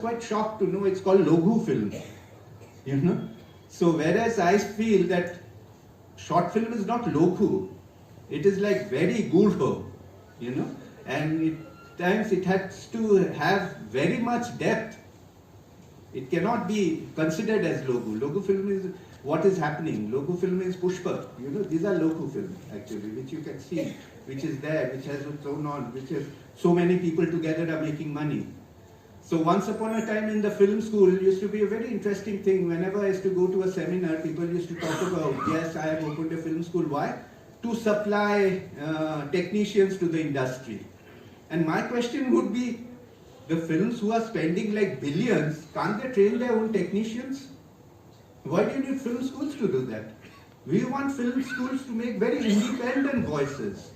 quite shocked to know it's called Logu film, you know. So whereas I feel that short film is not Logu, it is like very gurho, you know, and times it has to have very much depth. It cannot be considered as Logu. Logu film is what is happening. Logu film is Pushpa, you know, these are Logu films actually, which you can see, which is there, which has its own on, which is so many people together are making money. So once upon a time in the film school used to be a very interesting thing. Whenever I used to go to a seminar, people used to talk about, yes, I have opened a film school. Why? To supply technicians to the industry. And my question would be, the films who are spending like billions, can't they train their own technicians? Why do you need film schools to do that? We want film schools to make very independent voices.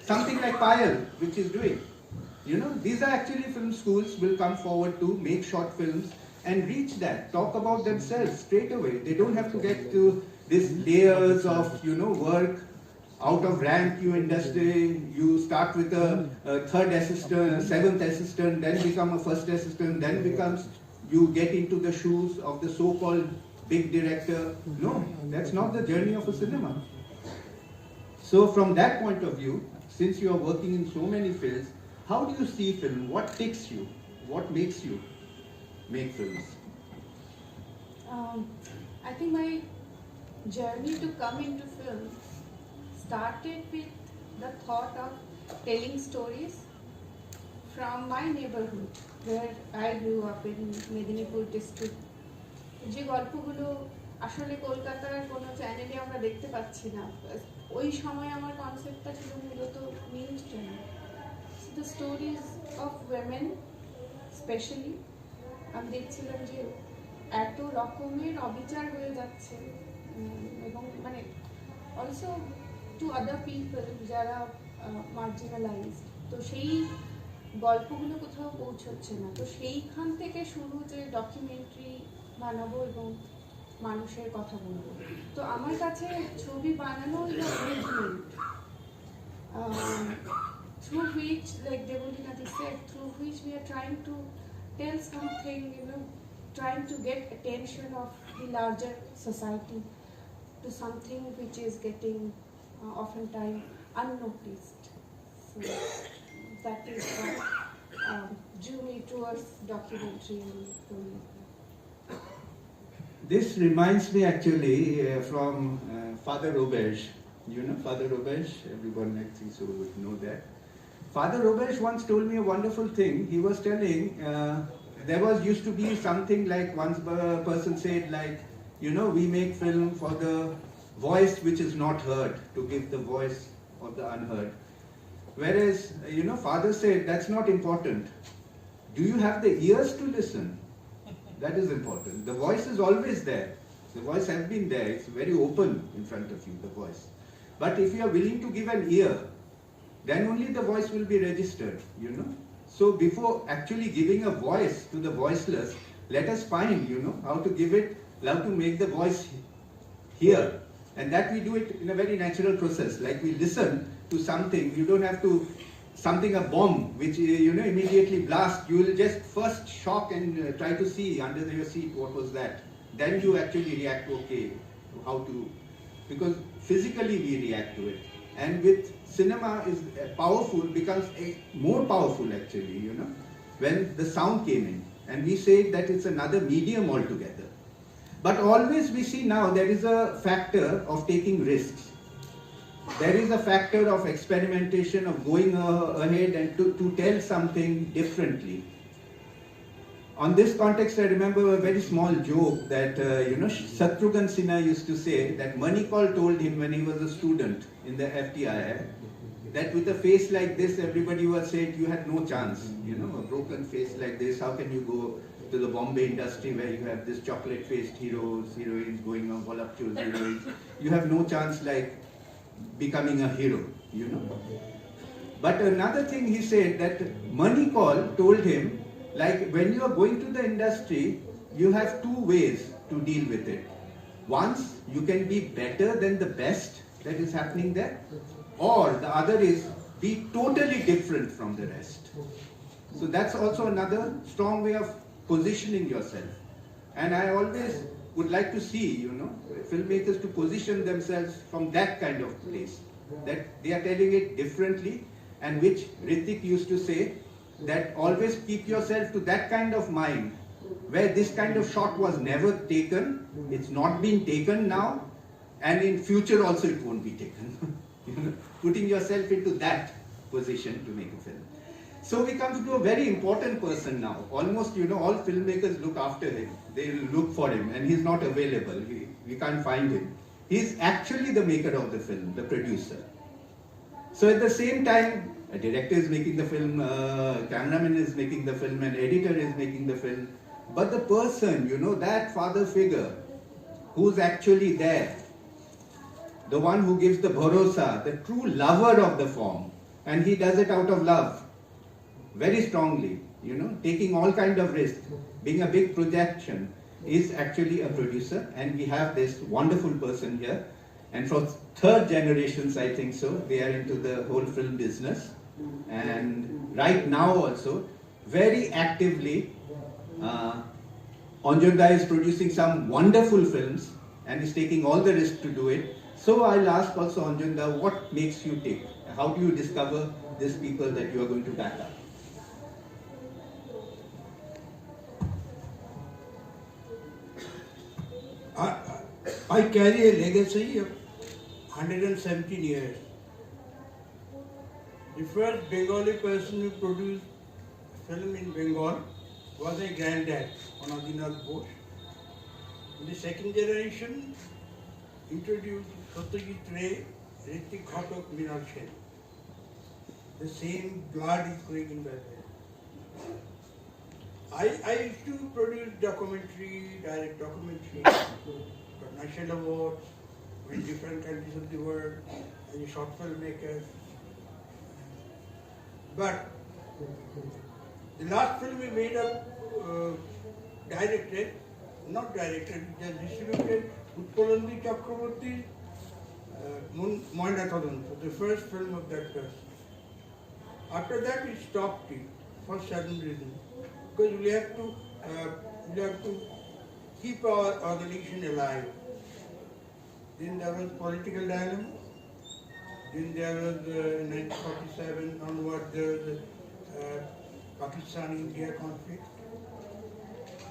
Something like Payal, which is doing. You know, these are actually film schools will come forward to make short films and reach that, talk about themselves straight away. They don't have to get to these layers of, you know, work. Out of rank you industry, you start with a third assistant, seventh assistant, then become a first assistant, then becomes, you get into the shoes of the so-called big director. No, that's not the journey of a cinema. So from that point of view, since you are working in so many fields, how do you see film? What takes you? What makes you make films? I think my journey to come into film started with the thought of telling stories from my neighborhood where I grew up in Medinipur district. যে গল্পগুলো আসলে কলকাতার কোনো চ্যানেলে আমরা দেখতে পাচ্ছি না, ওই সময় আমার কনসেপ্টটা ছিল মূলত news channel. The stories of women specially আমি দেখছিলাম যে এত রকমের অবিচার হয়ে যাচ্ছে এবং মানে অলসো টু আদার পিপল যারা মার্জিনালাইজড, তো সেই গল্পগুলো কোথাও পৌঁছচ্ছে না। তো সেইখান থেকে শুরু যে ডকুমেন্টারি বানাবো এবং মানুষের কথা বলবো। তো আমার কাছে ছবি বানানো through which, like Devulinathi said, through which we are trying to tell something, you know, trying to get attention of the larger society to something which is getting oftentimes unnoticed. So that is what drew me towards documentary and filmmaking. This reminds me actually from Father Robesch. You know Father Robesch? Everyone I think so would know that. Father Robesch once told me a wonderful thing. He was telling there was used to be something like once a person said like, you know, we make film for the voice which is not heard, to give the voice of the unheard. Whereas, you know, Father said that's not important. Do you have the ears to listen? That is important. The voice is always there. The voice has been there. It's very open in front of you, the voice. But if you are willing to give an ear, then only the voice will be registered, you know. So before actually giving a voice to the voiceless, let us find, you know, how to give it, how to make the voice hear. And that we do it in a very natural process. Like we listen to something, you don't have to, something, a bomb, which, you know, immediately blast. You will just first shock and try to see under your seat what was that. Then you actually react, okay, how to, because physically we react to it. And with cinema is powerful, becomes more powerful actually, you know, when the sound came in. And we say that it's another medium altogether. But always we see now there is a factor of taking risks. There is a factor of experimentation, of going ahead and to tell something differently. On this context, I remember a very small joke that, you know, Shatrughan Sinha used to say that Manikal told him when he was a student in the FTI that with a face like this, everybody was saying you had no chance, you know, a broken face like this, how can you go to the Bombay industry where you have this chocolate-faced heroes, heroines going on, voluptuous heroines. You have no chance like becoming a hero, you know. But another thing he said that Manikal told him, like when you are going to the industry, you have two ways to deal with it. Once, you can be better than the best that is happening there, or the other is be totally different from the rest. So that's also another strong way of positioning yourself. And I always would like to see, filmmakers to position themselves from that kind of place, that they are telling it differently, and which Ritik used to say, that always keep yourself to that kind of mind, where this kind of shot was never taken, it's not been taken now, and in future also it won't be taken. Putting yourself into that position to make a film. So we come to a very important person now. Almost, all filmmakers look after him. They look for him, and he's not available. We can't find him. He's actually the maker of the film, the producer. So at the same time, a director is making the film, cameraman is making the film, an editor is making the film. But the person, that father figure, who's actually there, the one who gives the bharosa, the true lover of the form, and he does it out of love, very strongly, taking all kind of risks, being a big projection, is actually a producer, and we have this wonderful person here. And for third generations, I think so, they are into the whole film business. And right now also, very actively, Anjunda is producing some wonderful films and is taking all the risk to do it. So I'll ask also Anjunda, what makes you tick? How do you discover these people that you are going to back up? I carry a legacy of 117 years. The first Bengali person who produced film in Bengal was my granddad, Anadinath Bose. The second generation introduced Satyajit Ray, Ritik Ghatak, Mrinal Sen. The same blood is going in that way. I used to produce documentary, direct documentary, got national awards in different countries of the world as a short filmmaker. But the last film we made up, not directed, just distributed, Utpalandi Chakraborty, Moina Tadanta, the first film of that person. After that we stopped it for certain reasons, because we have to keep our religion alive. Then there was political dilemma. Then there was 1947 onward there was Pakistan-India conflict.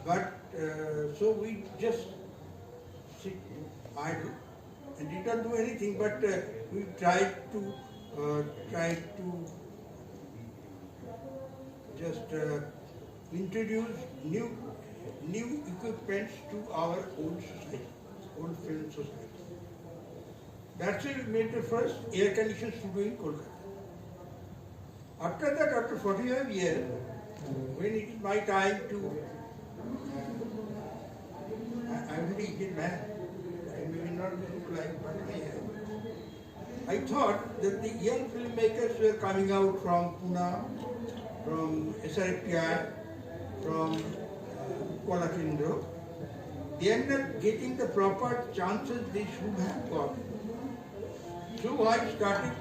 But so we just sit idle and did not do anything. But we tried to just introduce new equipments to our old society, old film society. That's why we made the first air-conditioned studio in Kolkata. After that, after 45 years, when it is my time to, I'm a Indian man, I may not look like, but I am. I thought that the young filmmakers were coming out from Pune, from SRPI, from Kuala Lumpur. They are not getting the proper chances they should have got. So I started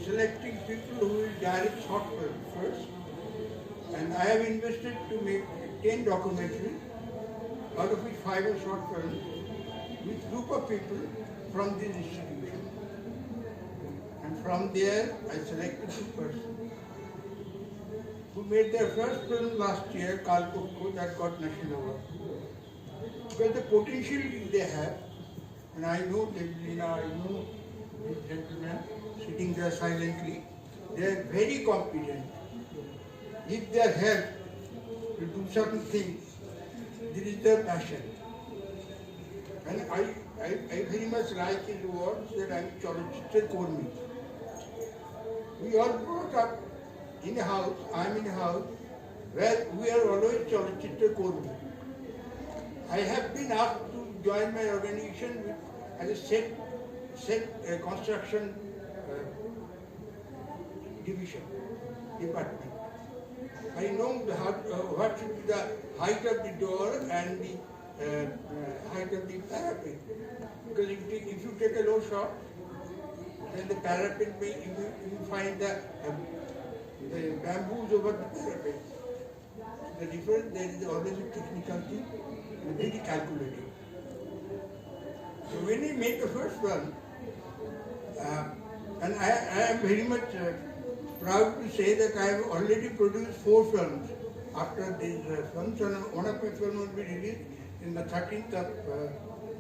selecting people who will direct short films first. And I have invested to make 10 documentaries, out of which 5 are short films, with a group of people from this institution. And from there, I selected 2 persons who made their first film last year, Kalpukku, that got national award. Because the potential they have, and I know Deblina, I know this gentleman sitting there silently, they are very competent. If they are helped to do certain things, this is their passion. And I very much like his words that I am Chalachitra Kormi. We all brought up in a house, I am in a house, where we are always Chalachitra Kormi. I have been asked to join my organization with, as a set construction department. I know what should be the height of the door and the height of the parapet. Because if you take a low shot, then the parapet may, you find the The bamboos over the parapet. The difference, there is always a technical thing, and very calculated. So when we made the first one, and I am very much proud to say that I have already produced 4 films after these films, and one of my films will be released in the 13th of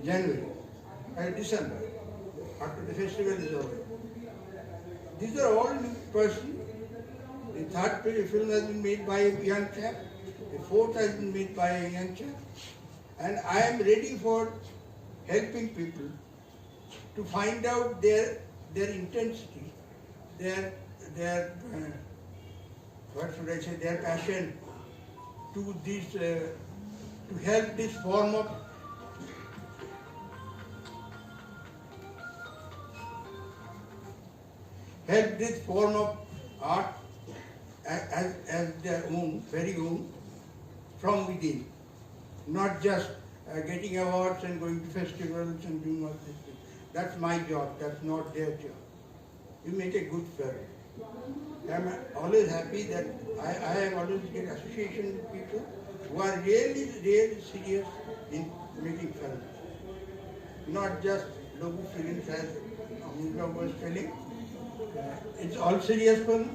January, December, after the festival is over. These are all new persons. The third film has been made by a young chap, the fourth has been made by a young chap, and I am ready for helping people to find out their intensity, their what should I say, their passion to this to help this form of art as their own, very own, from within, not just getting awards and going to festivals and doing all this thing. That's my job, that's not their job. You make a good film. I'm always happy that I have always get association with people who are really serious in making films. Not just logo films as Amula was telling. It's all serious film.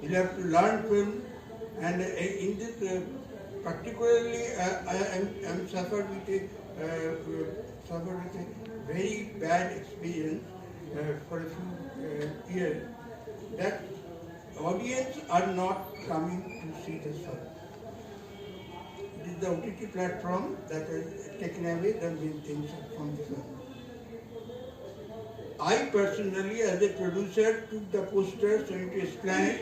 You have to learn film, and in this particularly I am suffered with a very bad experience for a few years, that audience are not coming to see this film. It is the OTT platform that has taken away the main things from the film. I personally, as a producer, took the posters and to explain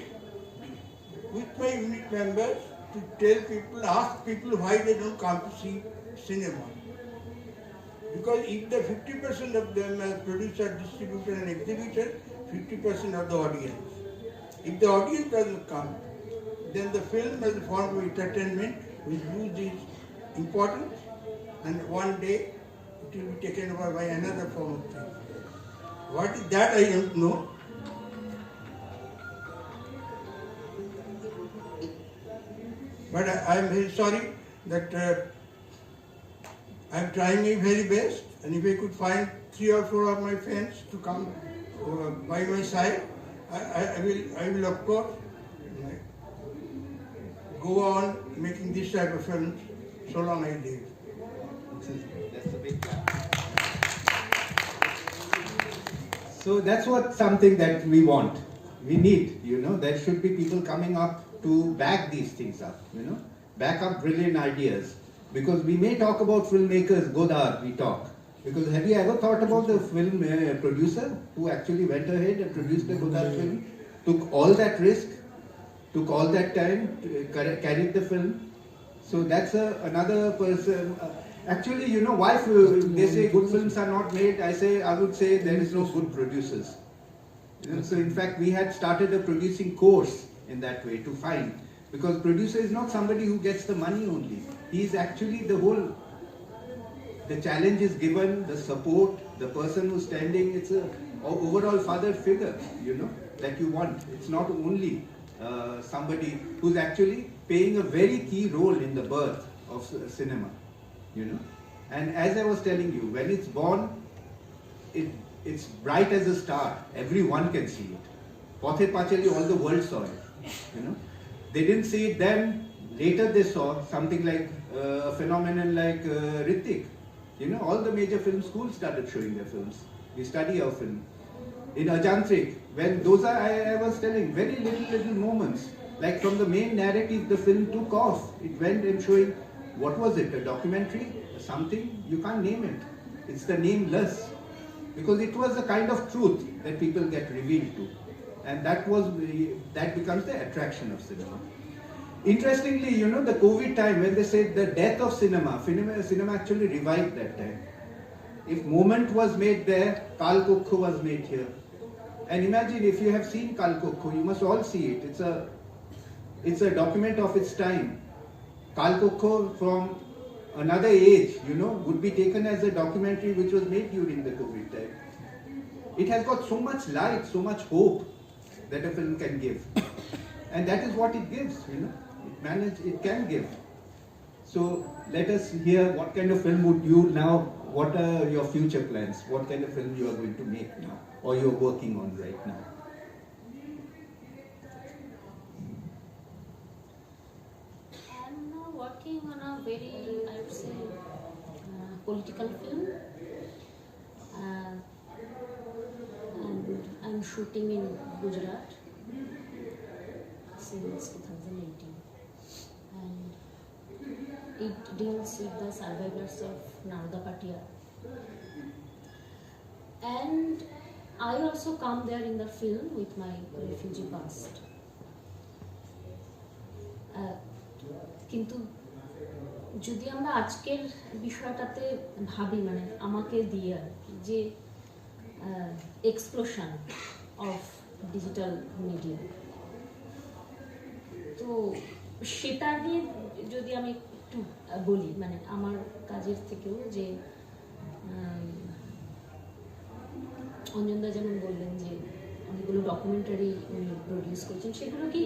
with my unit members to tell people, ask people why they don't come to see cinema. Because if the 50% of them as producer, distributor and exhibitor, 50% of the audience. If the audience doesn't come, then the film as a form of entertainment will lose its importance, and one day it will be taken over by another form of thing. What is that, I don't know. But I am very sorry that I am trying my very best, and if I could find 3 or 4 of my friends to come by my side, I will of course go on making this type of films so long I live. That's a big clap. So that's what something that we want. We need, there should be people coming up to back these things up, back up brilliant ideas. Because we may talk about filmmakers, Godard, we talk. Because have you ever thought about the film producer who actually went ahead and produced the Godard film, took all that risk, took all that time, carried the film? So that's another person. Actually, why they say good films are not made? I would say there is no good producers. So in fact, we had started a producing course in that way to find. Because producer is not somebody who gets the money only. He is actually the challenge is given, the support, the person who's standing, it's an overall father figure, that you want. It's not only somebody who's actually playing a very key role in the birth of cinema, And as I was telling you, when it's born, it's bright as a star. Everyone can see it. Pothe Pachali, all the world saw it, They didn't see it then. Later they saw something like a phenomenon like Hrithik. All the major film schools started showing their films. We study our film. In Ajantrik, when those are, I was telling, very little moments. Like from the main narrative, the film took off. It went and showing, what was it, a documentary? Something? You can't name it. It's the nameless. Because it was the kind of truth that people get revealed to. And that becomes the attraction of cinema. Interestingly, the COVID time, when they said the death of cinema actually revived that time. If Moment was made there, Kal Kokho was made here. And imagine if you have seen Kal Kokho, you must all see it. It's a document of its time. Kal Kokho from another age, would be taken as a documentary which was made during the COVID time. It has got so much light, so much hope that a film can give. and that is what it gives, it can give. So let us hear what kind of film would you now, what are your future plans? What kind of film you are going to make now, or you are working on right now? I'm now working on a very, I would say, political film. And I'm shooting in Gujarat since 2018. And it deals with the survivors of Narada Patia. And I also come there in the film with my refugee past. কিন্তু যদি আমরা আজকের বিষয়টাতে ভাবি, মানে আমাকে দিয়ে আর কি, যে এক্সপ্লোশন অফ ডিজিটাল মিডিয়া, তো সেটা নিয়ে যদি আমি একটু বলি, মানে আমার কাজের থেকেও, যে অঞ্জনদা যেমন বললেন যে অনেকগুলো ডকুমেন্টারি উনি প্রডিউস করছেন, সেগুলো কি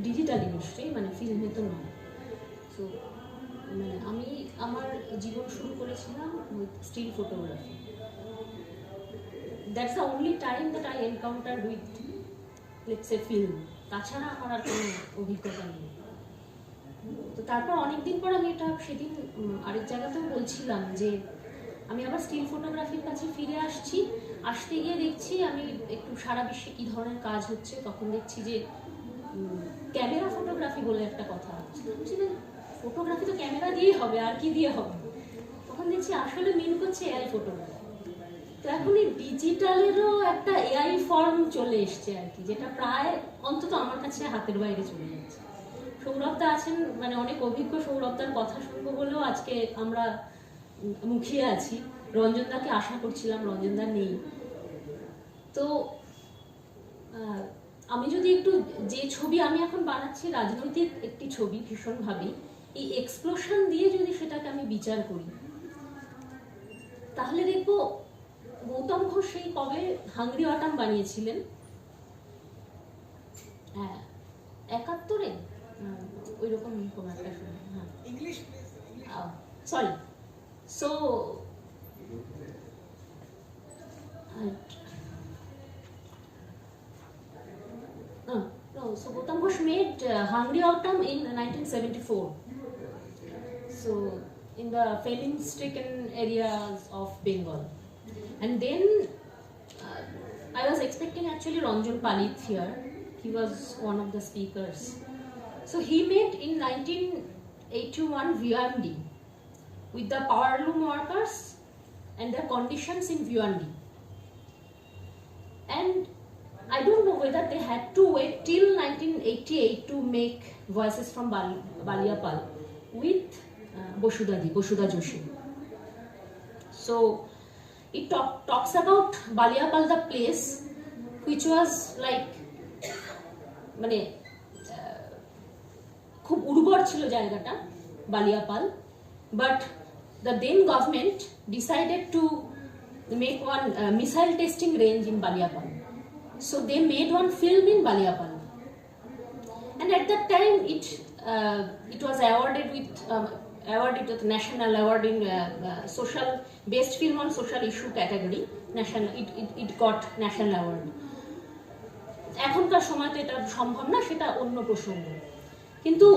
ডিজিটালি নিশ্চয়ই, মানে ফিল্মে তো নয়। সো মানে আমি আমার জীবন শুরু করেছিলাম with still photography. That's the only time that I encounter with, let's say, film. তাছাড়া আমার আর কোনো অভিজ্ঞতা নেই। তো তারপর অনেকদিন পর আমি এটা সেদিন আরেক জায়গাতেও বলছিলাম যে আমি আবার স্টিল ফটোগ্রাফির কাছে ফিরে আসতে গিয়ে দেখছি আমি একটু সারা বিশ্বে কী ধরনের কাজ হচ্ছে। তখন দেখছি যে ক্যামেরা ফটোগ্রাফি বলে একটা কথা হচ্ছে। ফটোগ্রাফি তো ক্যামেরা দিয়েই হবে, আর কি দিয়ে হবে? তখন দেখছি আসলে মিন করছে এআই ফটোগ্রাফি। তো এখন এই ডিজিটালেরও একটা এআই ফর্ম চলে এসছে আর কি, যেটা প্রায় অন্তত আমার কাছে হাতের বাইরে চলে যাচ্ছে। সৌরভদা আছেন, মানে অনেক অভিজ্ঞ সৌরভদার কথা শুনবো বলেও আজকে আমরা মুখিয়ে আছি। রঞ্জনদাকে আশা করছিলাম, রঞ্জনদা নেই। তো আমি যদি একটু, যে ছবি আমি এখন বানাচ্ছি রাজনৈতিক একটি ছবি ভীষণভাবে, এই এক্সপ্লোশন দিয়ে যদি সেটাকে আমি বিচার করি, তাহলে দেখবো গৌতম ঘোষ সেই কবে হাংরি অটাম বানিয়েছিলেন, 71-এ, ওই রকম কোন একটা সময়। হ্যাঁ, English, sorry. So so Gautam Ghosh made Hungry Autumn in 1974. So in the famine-stricken areas of Bengal, and then I was expecting actually Ranjan Palit here. He was one of the speakers. So he made in 1981 Viandi with the power loom workers and their conditions in Viandi. And I don't know whether they had to wait till 1988 to make Voices from Baliapal with Bosudha Joshi. So it talks about Baliapal, the place which was like, মানে খুব উর্বর ছিল জায়গাটা, বালিয়াপাল, but the then government decided to make one missile testing range in Baliapal. So they made one film in Baliapal, and at that time it was awarded with national award in social based film on social issue category. It got national award. এখনকার সময় তো এটা সম্ভব না, সেটা অন্য প্রসঙ্গ। কিন্তু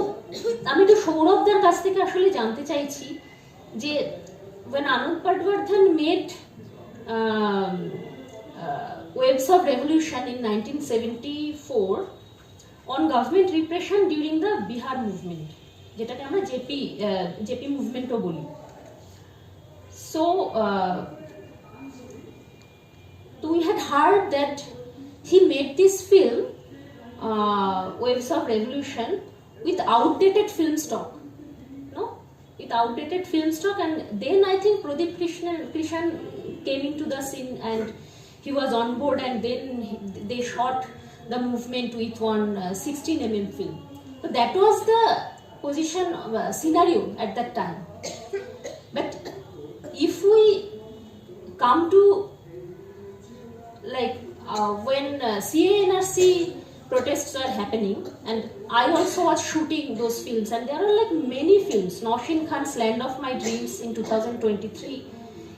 আমি তো সৌরভদার কাছ থেকে আসলে জানতে চাইছি যে when Anup Patwardhan made Waves of Revolution in 1974 on government repression during the Bihar movement, যেটাকে আমরা জেপি মুভমেন্টও বলি। So we had heard that he made this film Waves of Revolution with outdated film stock, with outdated film stock, and then I think Pradeep Krishan came into the scene and he was on board, and then they shot the movement with one 16mm film. So that was the position scenario at that time. But if we come to like when CANRC protests are happening, and I also was shooting those films, and there are like many films. Noshin Khan's Land of My Dreams in 2023,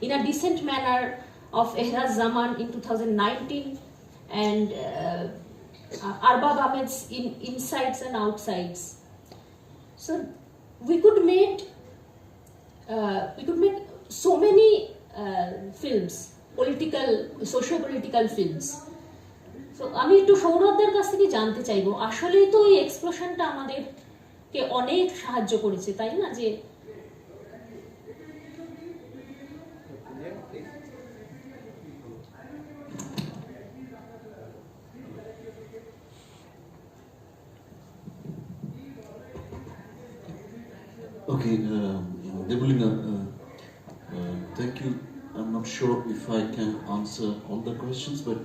In a Decent Manner of Ehraz Zaman in 2019, and Arbab Ahmed's Insides and Outsides. So we could make so many films, socio-political films. So আমি একটু সৌরভদের কাছ থেকে জানতে চাইবো, আসলেই তো এই এক্সপ্লোশনটা আমাদেরকে অনেক সাহায্য করেছে, তাই না? যে Okay, Debolina, thank you. I'm not sure if I can answer all the questions, but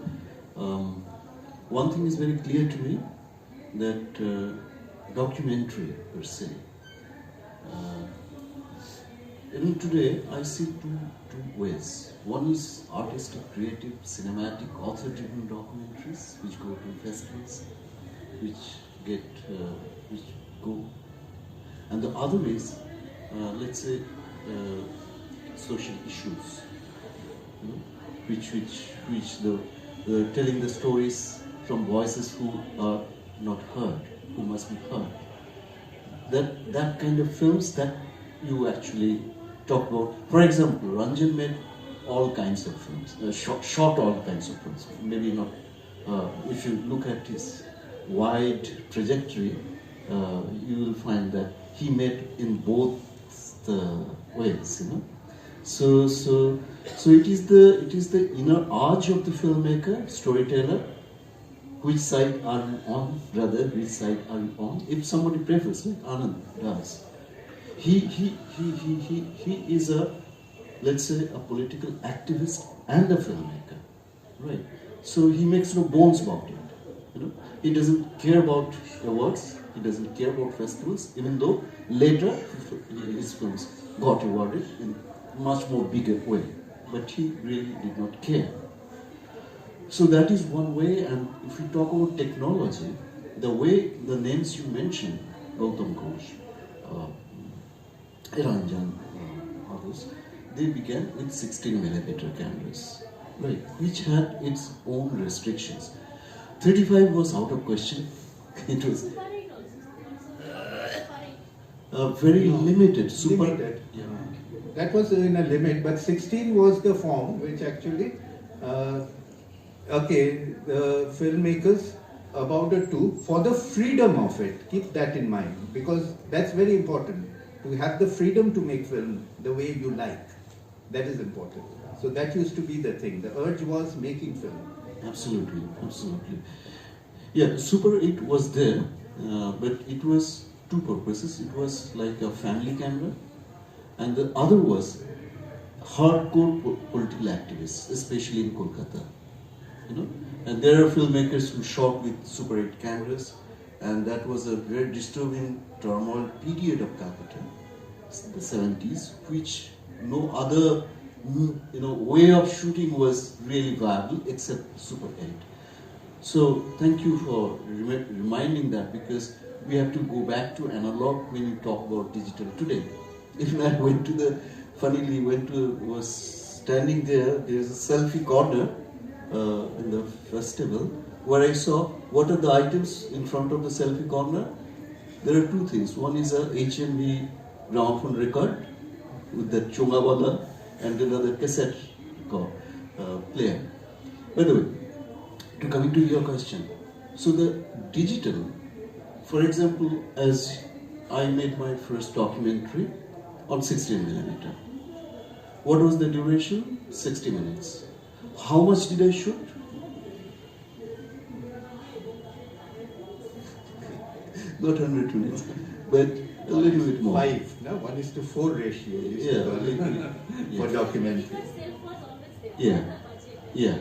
one thing is very clear to me, that documentary per se. Even today, I see two ways. One is artistic, creative, cinematic, author-driven documentaries, which go to festivals, which go. And the other is, let's say, social issues, which telling the stories from voices who are not heard, who must be heard. That kind of films that you actually talk about. For example, Ranjan made all kinds of films, shot all kinds of films. Maybe not. If you look at his wide trajectory, you will find that he made in both the ways, So it is the inner urge of the filmmaker, storyteller. Which side are you on, brother? Which side are you on? If somebody prefers, like Anand does, he is a, let's say, a political activist and a filmmaker, right? So he makes no bones about it. He doesn't care about awards. He doesn't care about festivals, even though later his films got awarded in much more bigger way. But he really did not care. So that is one way. And if we talk about technology, the way the names you mentioned, Gautam Ghosh, Ranjan, others, they began with 16mm cameras, right, which had its own restrictions. 35 was out of question. It was very limited, super. Limited. Yeah. That was in a limit, but 16 was the form which actually, the filmmakers about the two, for the freedom of it, keep that in mind, because that's very important, to have the freedom to make film the way you like. That is important. So that used to be the thing. The urge was making film. Absolutely. Yeah, Super 8 was there, but it was two purposes. It was like a family camera, and the other was hardcore political activists, especially in Kolkata. And there are filmmakers who shot with Super 8 cameras, and that was a very disturbing turmoil period of Calcutta, the 70s, which no other way of shooting was really viable except Super 8. So thank you for reminding that, because we have to go back to analog when you talk about digital today. Even I was standing there, there's a selfie corner in the festival, where I saw what are the items in front of the selfie corner. There are two things. One is a HMV gramophone record with the chongawala, and another cassette player. By the way, coming to your question, so the digital, for example, as I made my first documentary on 16mm. What was the duration? 60 minutes. How much did I shoot? Not 100 minutes, but a little bit more. 1:4 ratio. Yeah, for documentary. Yeah.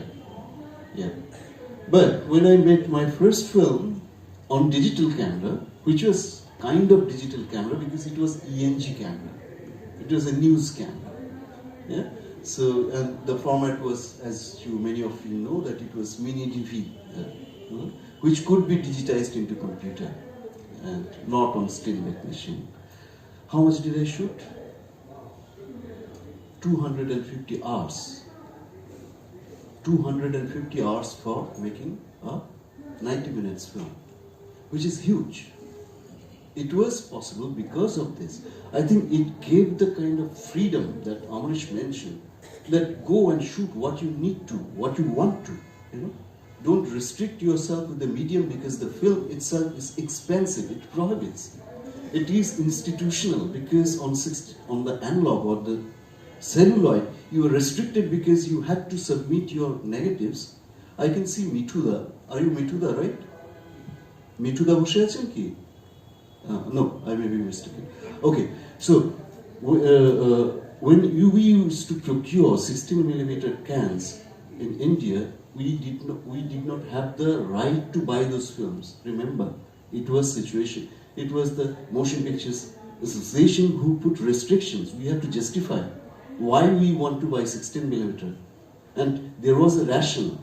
But when I made my first film on digital camera, which was kind of digital camera because it was ENG camera, it was a news camera. Yeah. So, and the format was, as many of you know, that it was mini DV, which could be digitized into computer and not on still make machine. How much did I shoot? 250 hours. 250 hours for making a 90 minutes film, which is huge. It was possible because of this. I think it gave the kind of freedom that Amrish mentioned, that go and shoot what you need to, what you want to, you know. Don't restrict yourself with the medium because the film itself is expensive, it prohibits. It is institutional because on the analog or the celluloid, you were restricted because you had to submit your negatives. I can see Mithuda. Are you Mithuda, right? Mithuda boshe achen ki? No, I may be mistaken. Okay, so when we used to procure 16mm cans in India, we did not have the right to buy those films. Remember, it was situation. It was the Motion Pictures Association who put restrictions. We had to justify why we want to buy 16mm, and there was a rationale.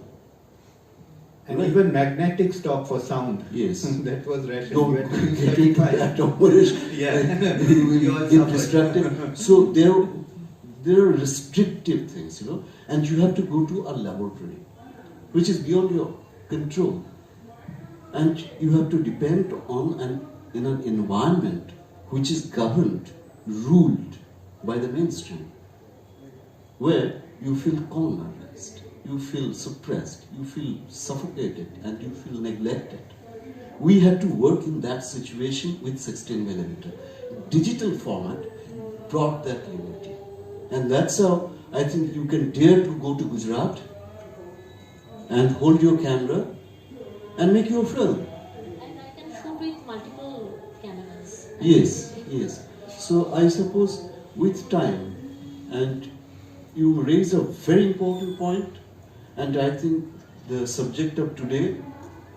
And Right. even magnetic stop for sound. Yes. That was rational. Don't You had to use get into 35. that, Amrish. Yeah. You will You all get suffered. distracted. So there are restrictive things, you know, and you have to go to a laboratory, which is beyond your control, and you have to depend on in an environment which is governed, ruled by the mainstream, where you feel colonized, you feel suppressed, you feel suffocated, and you feel neglected. We had to work in that situation with 16mm. Digital format brought that liberty. And that's how I think you can dare to go to Gujarat and hold your camera and make your film. And I can shoot with multiple cameras. Yes, yes. So I suppose with time, and you raise a very important point, and I think the subject of today,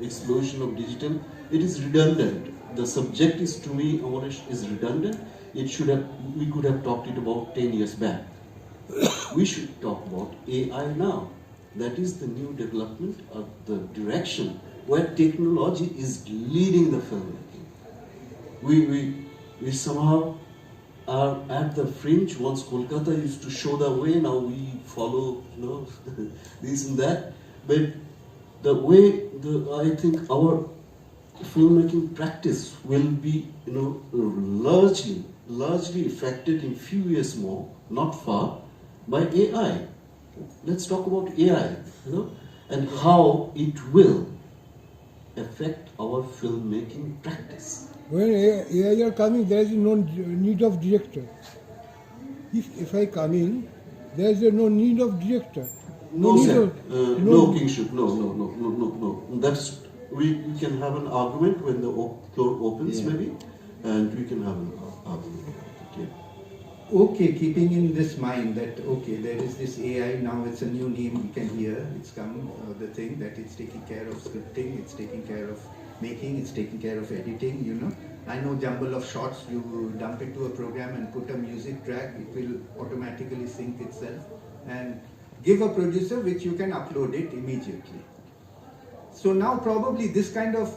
explosion of digital, it is redundant. The subject is, to me, Amrish, is redundant. We could have talked it about 10 years back. We should talk about AI now. That is the new development of the direction where technology is leading the filmmaking. We somehow are at the fringe. Once Kolkata used to show the way, now we follow, you know, this and that. But the way I think our filmmaking practice will be, you know, largely affected in few years more, not far, by AI. Let's talk about AI, you know, and how it will affect our filmmaking practice. When AI are coming, there is no need of director. If I come in, there is no need of director. No, need sir. of- No kingship. No. That's we can have an argument when the floor opens, Yeah. maybe, and we can have an argument. Yeah. Okay, keeping in this mind that, okay, there is this AI, now it's a new name we can hear, it's come, the thing that it's taking care of scripting, it's taking care of making, it's taking care of editing, you know. I know jumble of shots, you dump it to a program and put a music track, it will automatically sync itself and give a producer which you can upload it immediately. So now probably this kind of,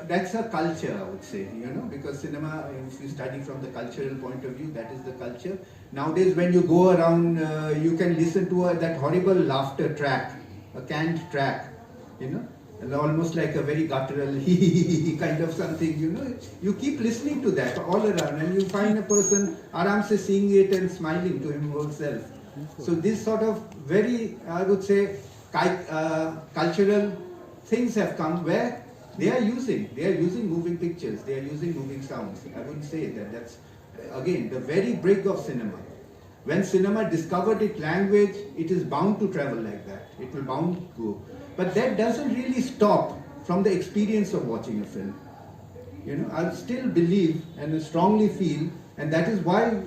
that's a culture, I would say, you know, because cinema, if you study from the cultural point of view, that is the culture. Nowadays when you go around, you can listen to that horrible laughter track, a canned track, you know, and almost like a very guttural kind of something, you know. You keep listening to that all around and you find a person aram se seeing it and smiling to himself. So this sort of very, I would say, cultural things have come where they are using moving pictures, they are using moving sounds. I wouldn't say that. That's again the very brig of cinema. When cinema discovered its language, it is bound to travel like that. It will bound to go. But that doesn't really stop from the experience of watching a film. You know, I still believe and strongly feel, and that is why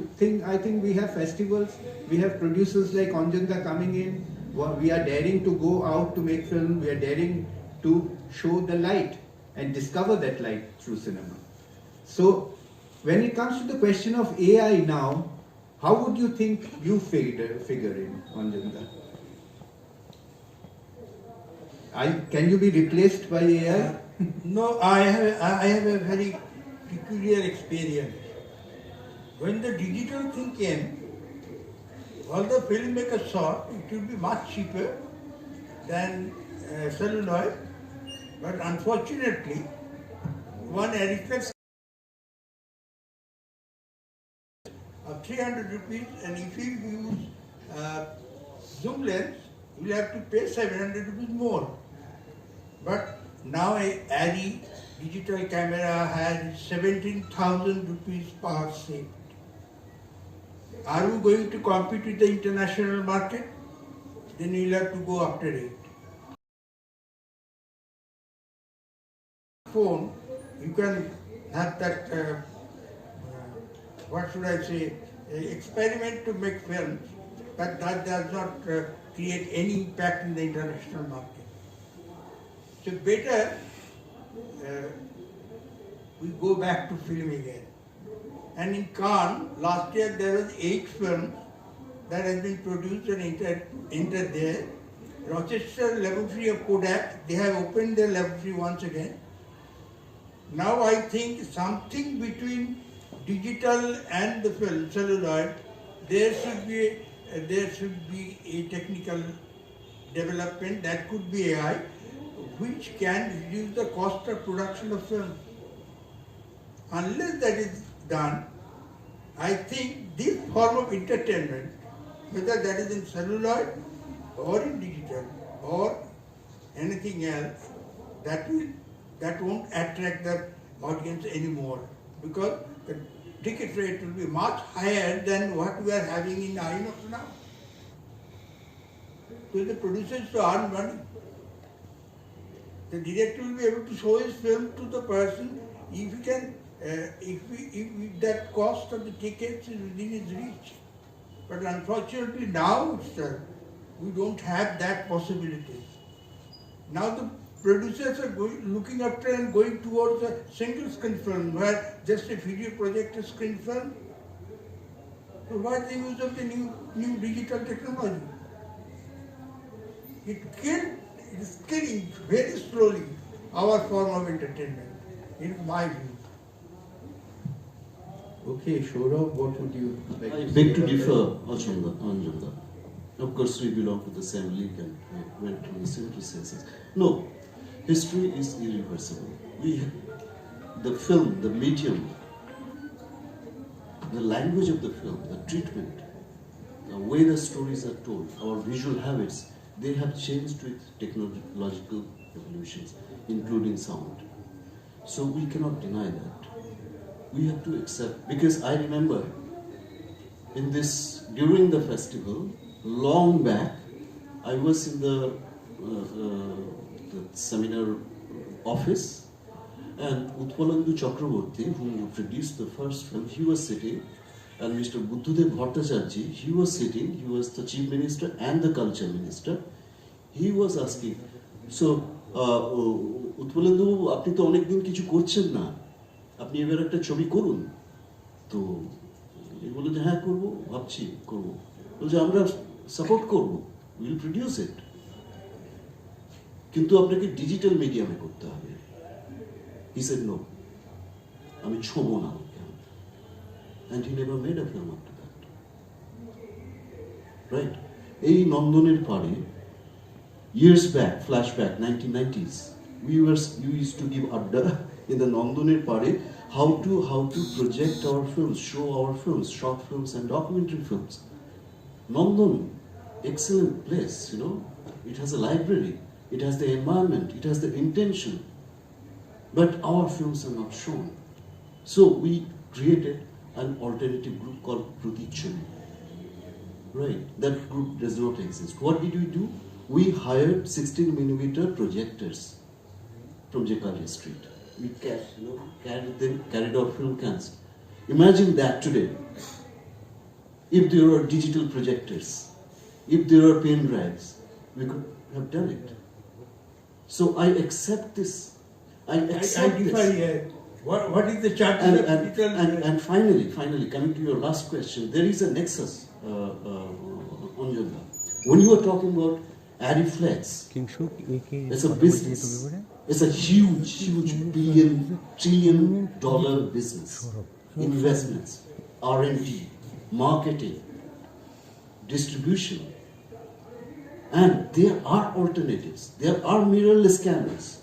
I think we have festivals, we have producers like Anjanda coming in. We are daring to go out to make film. We are daring to show the light and discover that light through cinema. So when it comes to the question of AI now, how would you think you figure in, Anjanda? Can you be replaced by AI? No, I have a very peculiar experience. When the digital thing came, all the filmmakers thought it would be much cheaper than celluloid, but unfortunately, one editor of 300 rupees, and if you use zoom lens, you will have to pay 700 rupees more. But now a ARRI digital camera has 17,000 rupees per saved. Are we going to compete with the international market? Then you will have to go after it. Phone, you can have that, what should I say, experiment to make films, but that does not create any impact in the international market. So better we go back to film again. And in Cannes, last year there was 8 films that has been produced and entered there. Rochester Laboratory of Kodak, they have opened their laboratory once again. Now I think something between digital and the film, celluloid, there should be a technical development that could be AI, which can reduce the cost of production of film. Unless that is done, I think this form of entertainment, whether that is in celluloid or in digital or anything else, that won't attract the audience anymore, because the ticket rate will be much higher than what we are having in INOX now. So the producers to earn money. The director will be able to show his film to the person if he can, if that cost of the tickets is within his reach. But unfortunately now we don't have that possibility. Now the producers are looking after and going towards a single screen film where just a video projector screen film. So what is the use of the new digital technology? It is killing very slowly our form of entertainment, in my view. Okay, Shorav, what would you like I to say beg to about differ, Anjanda. Of course, we belong to the same league and we went through the same processes. No, history is irreversible. The film, the medium, the language of the film, the treatment, the way the stories are told, our visual habits, they have changed with technological evolutions, including sound. So we cannot deny that. We have to accept, because I remember during the festival, long back, I was in the seminar office, and Utpalandu Chakraborty, who produced the first film, he was sitting, and Mr. Buddhadev Bhattacharya, he was sitting, he was the chief minister and the culture minister. He was asking, so, Utpalandu, আপনি তো অনেক দিন কিছু করছেন না, আপনি এবার একটা ছবি করুন। তো বললো যে হ্যাঁ করবো, ভাবছি করবো। বলছে আমরা সাপোর্ট করবো, উইল প্রডিউস ইট, কিন্তু আপনাকে ডিজিটাল মিডিয়ামে করতে হবে। He said no, আমি ছোবো না। And he never made a film after that. Right? এই নন্দনের পাড়ে, years back, flashback, 1990s, we used to give adda in the Nandoner Pare how to project our films, show our films, short films and documentary films. Nandon, excellent place, you know. It has a library, it has the environment, it has the intention. But our films are not shown. So we created an alternative group called Prutichani. Right, that group does not exist. What did we do? We hired 16mm projectors from Jekaria Street. We carried our film cans. Imagine that today. If there were digital projectors, if there were pen drives, we could have done it. So I accept this. I accept this. What is the charge of digital? And finally, coming to your last question, there is a nexus, Anjanda. When you are talking about Ariflex. It's a It's business. It's a huge trillion dollar business. Investments, R&D, marketing, distribution. And there are alternatives. There are mirrorless cameras.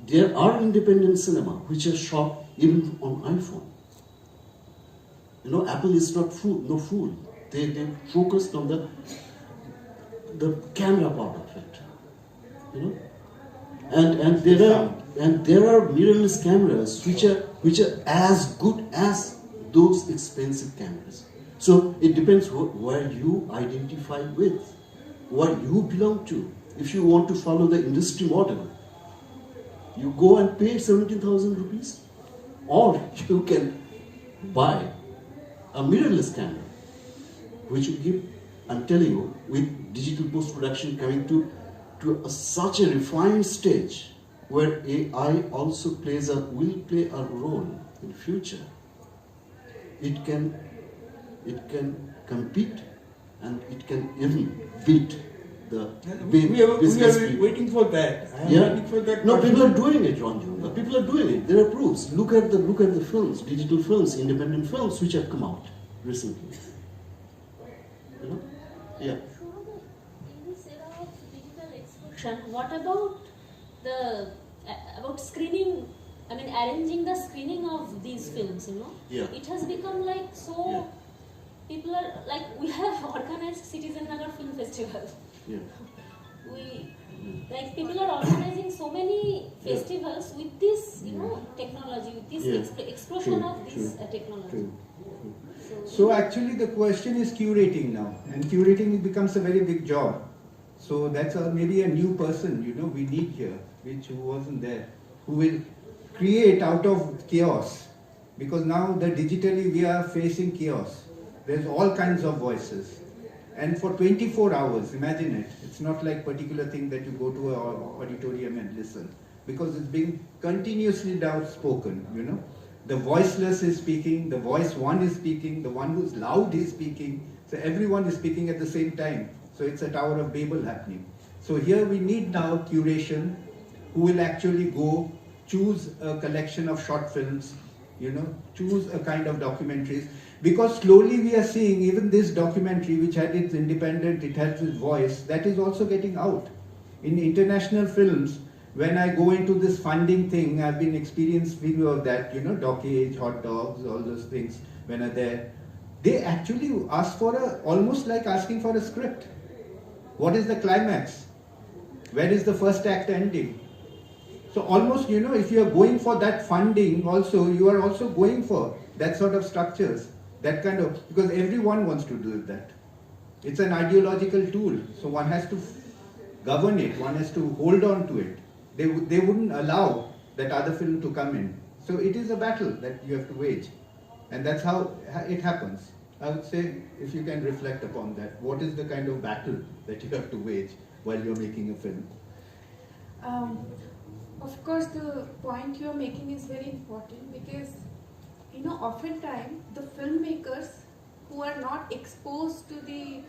There are independent cinema which are shot even on iPhone. You know, Apple is not no fool. They focused on the camera part of it. You know, and there are mirrorless cameras which are as good as those expensive cameras. So it depends where you identify with, what you belong to. If you want to follow the industry model, you go and pay 17,000 rupees, or you can buy a mirrorless camera, which will give, I'm telling you, with digital post-production coming to such a refined stage where AI also will play a role in future. It can compete, and it can even beat the We are business people. waiting for that. I am Yeah. waiting for that. No, people are doing it, Ranjan. People are doing it. There are proofs. Look at the films, digital films, independent films which have come out recently. You know? Yeah. In this era of digital explosion, what about about screening? I mean, arranging the screening of these films. You know, Yeah. it has become like so. Yeah. People are like, we have organized Citizen Nagar Film Festival. Yeah. People are organizing so many festivals with this, you know, technology, with this Yeah. explosion True, of this true, technology. True. So actually the question is curating now, and curating becomes a very big job. So that's maybe a new person, you know, we need here, who wasn't there, who will create out of chaos. Because now digitally we are facing chaos. There's all kinds of voices. And for 24 hours, imagine it. It's not like particular thing that you go to an auditorium and listen. Because it's being continuously now spoken, you know. The voiceless is speaking, the voice one is speaking, the one who's loud is speaking. So everyone is speaking at the same time. So it's a Tower of Babel happening. So here we need now curation, who will actually go choose a collection of short films, you know, choose a kind of documentaries. Because slowly we are seeing even this documentary, which had its independent, it has its voice, that is also getting out. In international films, when I go into this funding thing, I've been experienced video of that, you know, Dockage, Hot Dogs, all those things, when are there. They actually ask for almost like asking for a script. What is the climax? Where is the first act ending? So almost, you know, if you are going for that funding also, you are also going for that sort of structures. That kind of, because everyone wants to do that. It's an ideological tool, so one has to govern it, one has to hold on to it. They wouldn't allow that other film to come in. So it is a battle that you have to wage. And that's how it happens. I would say, if you can reflect upon that, what is the kind of battle that you have to wage while you're making a film? Of course, the point you're making is very important because, you know, oftentimes the filmmakers who are not exposed to the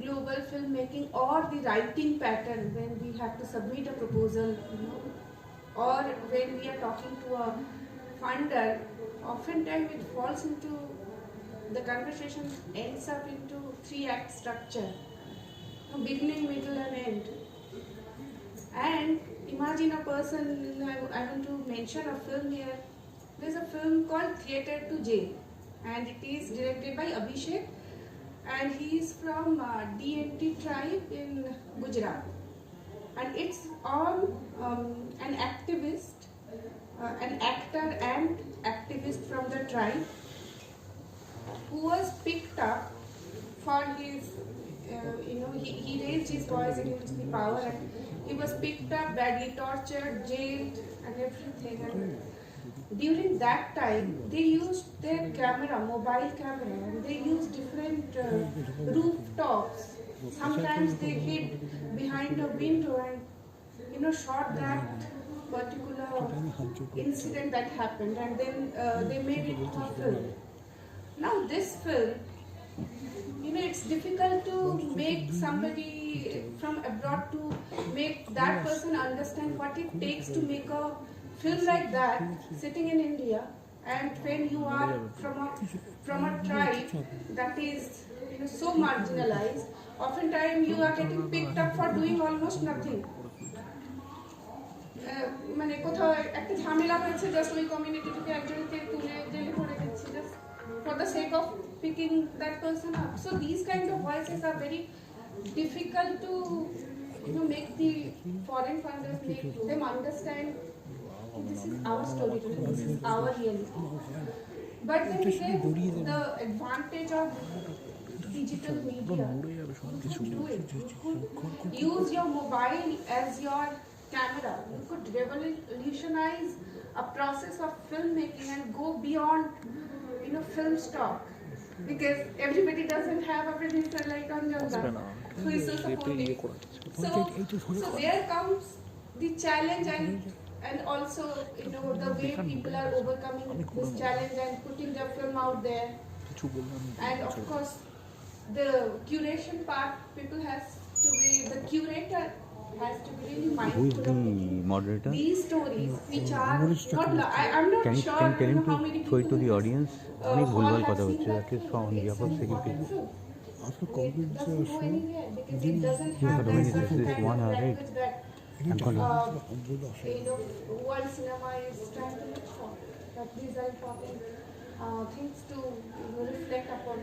global filmmaking or the writing pattern when we have to submit a proposal, you know, or when we are talking to a funder, oftentimes it falls into, the conversation ends up into 3-act structure, beginning, middle and end. And imagine a person, I want to mention a film here. There's a film called Theatre to Jail, and it is directed by Abhishek, and he is from DNT tribe in Gujarat. And it's on an activist, an actor and activist from the tribe who was picked up for his, he raised his voice against the power, and he was picked up, badly tortured, jailed and everything. And during that time, they used their camera, mobile camera, and they used different rooftops. Sometimes they hid behind a window and, you know, shot that particular incident that happened, and then they made it a film. Now this film it's difficult to make somebody from abroad to make that person understand what it takes to make a film like that sitting in India. And when you are from a tribe that is so marginalized, oftentimes you are getting picked up for doing almost nothing. মানে কোথাও একটা ঝামেলা হয়েছে just ওই community থেকে একজনকে তুলে জেলে ভরে দিচ্ছে just for the sake of picking that person up. So these kind of voices are very difficult to make the foreign funders make them understand this is our story, this is our reality. But then again, the advantage of digital media, you could do it. You could use your mobile as your camera. You could revolutionize a process of filmmaking and go beyond film stock, because everybody doesn't have a producer like Anjanda who is so supportive. So there comes the challenge and also the way people are overcoming this challenge and putting their film out there. And of course the curation part, people has to be, the curator has to be really mindful of these stories which are not I'm not can sure you tell him how many to show it to the people audience? অনেক ভুলভাল কথা হচ্ছে, that is from the upper second. After complete the doesn't go show, anywhere because it doesn't have but when that it is certain this kind one of hour, right? language that I'm gonna world cinema is trying to look for. That these are important things to reflect upon.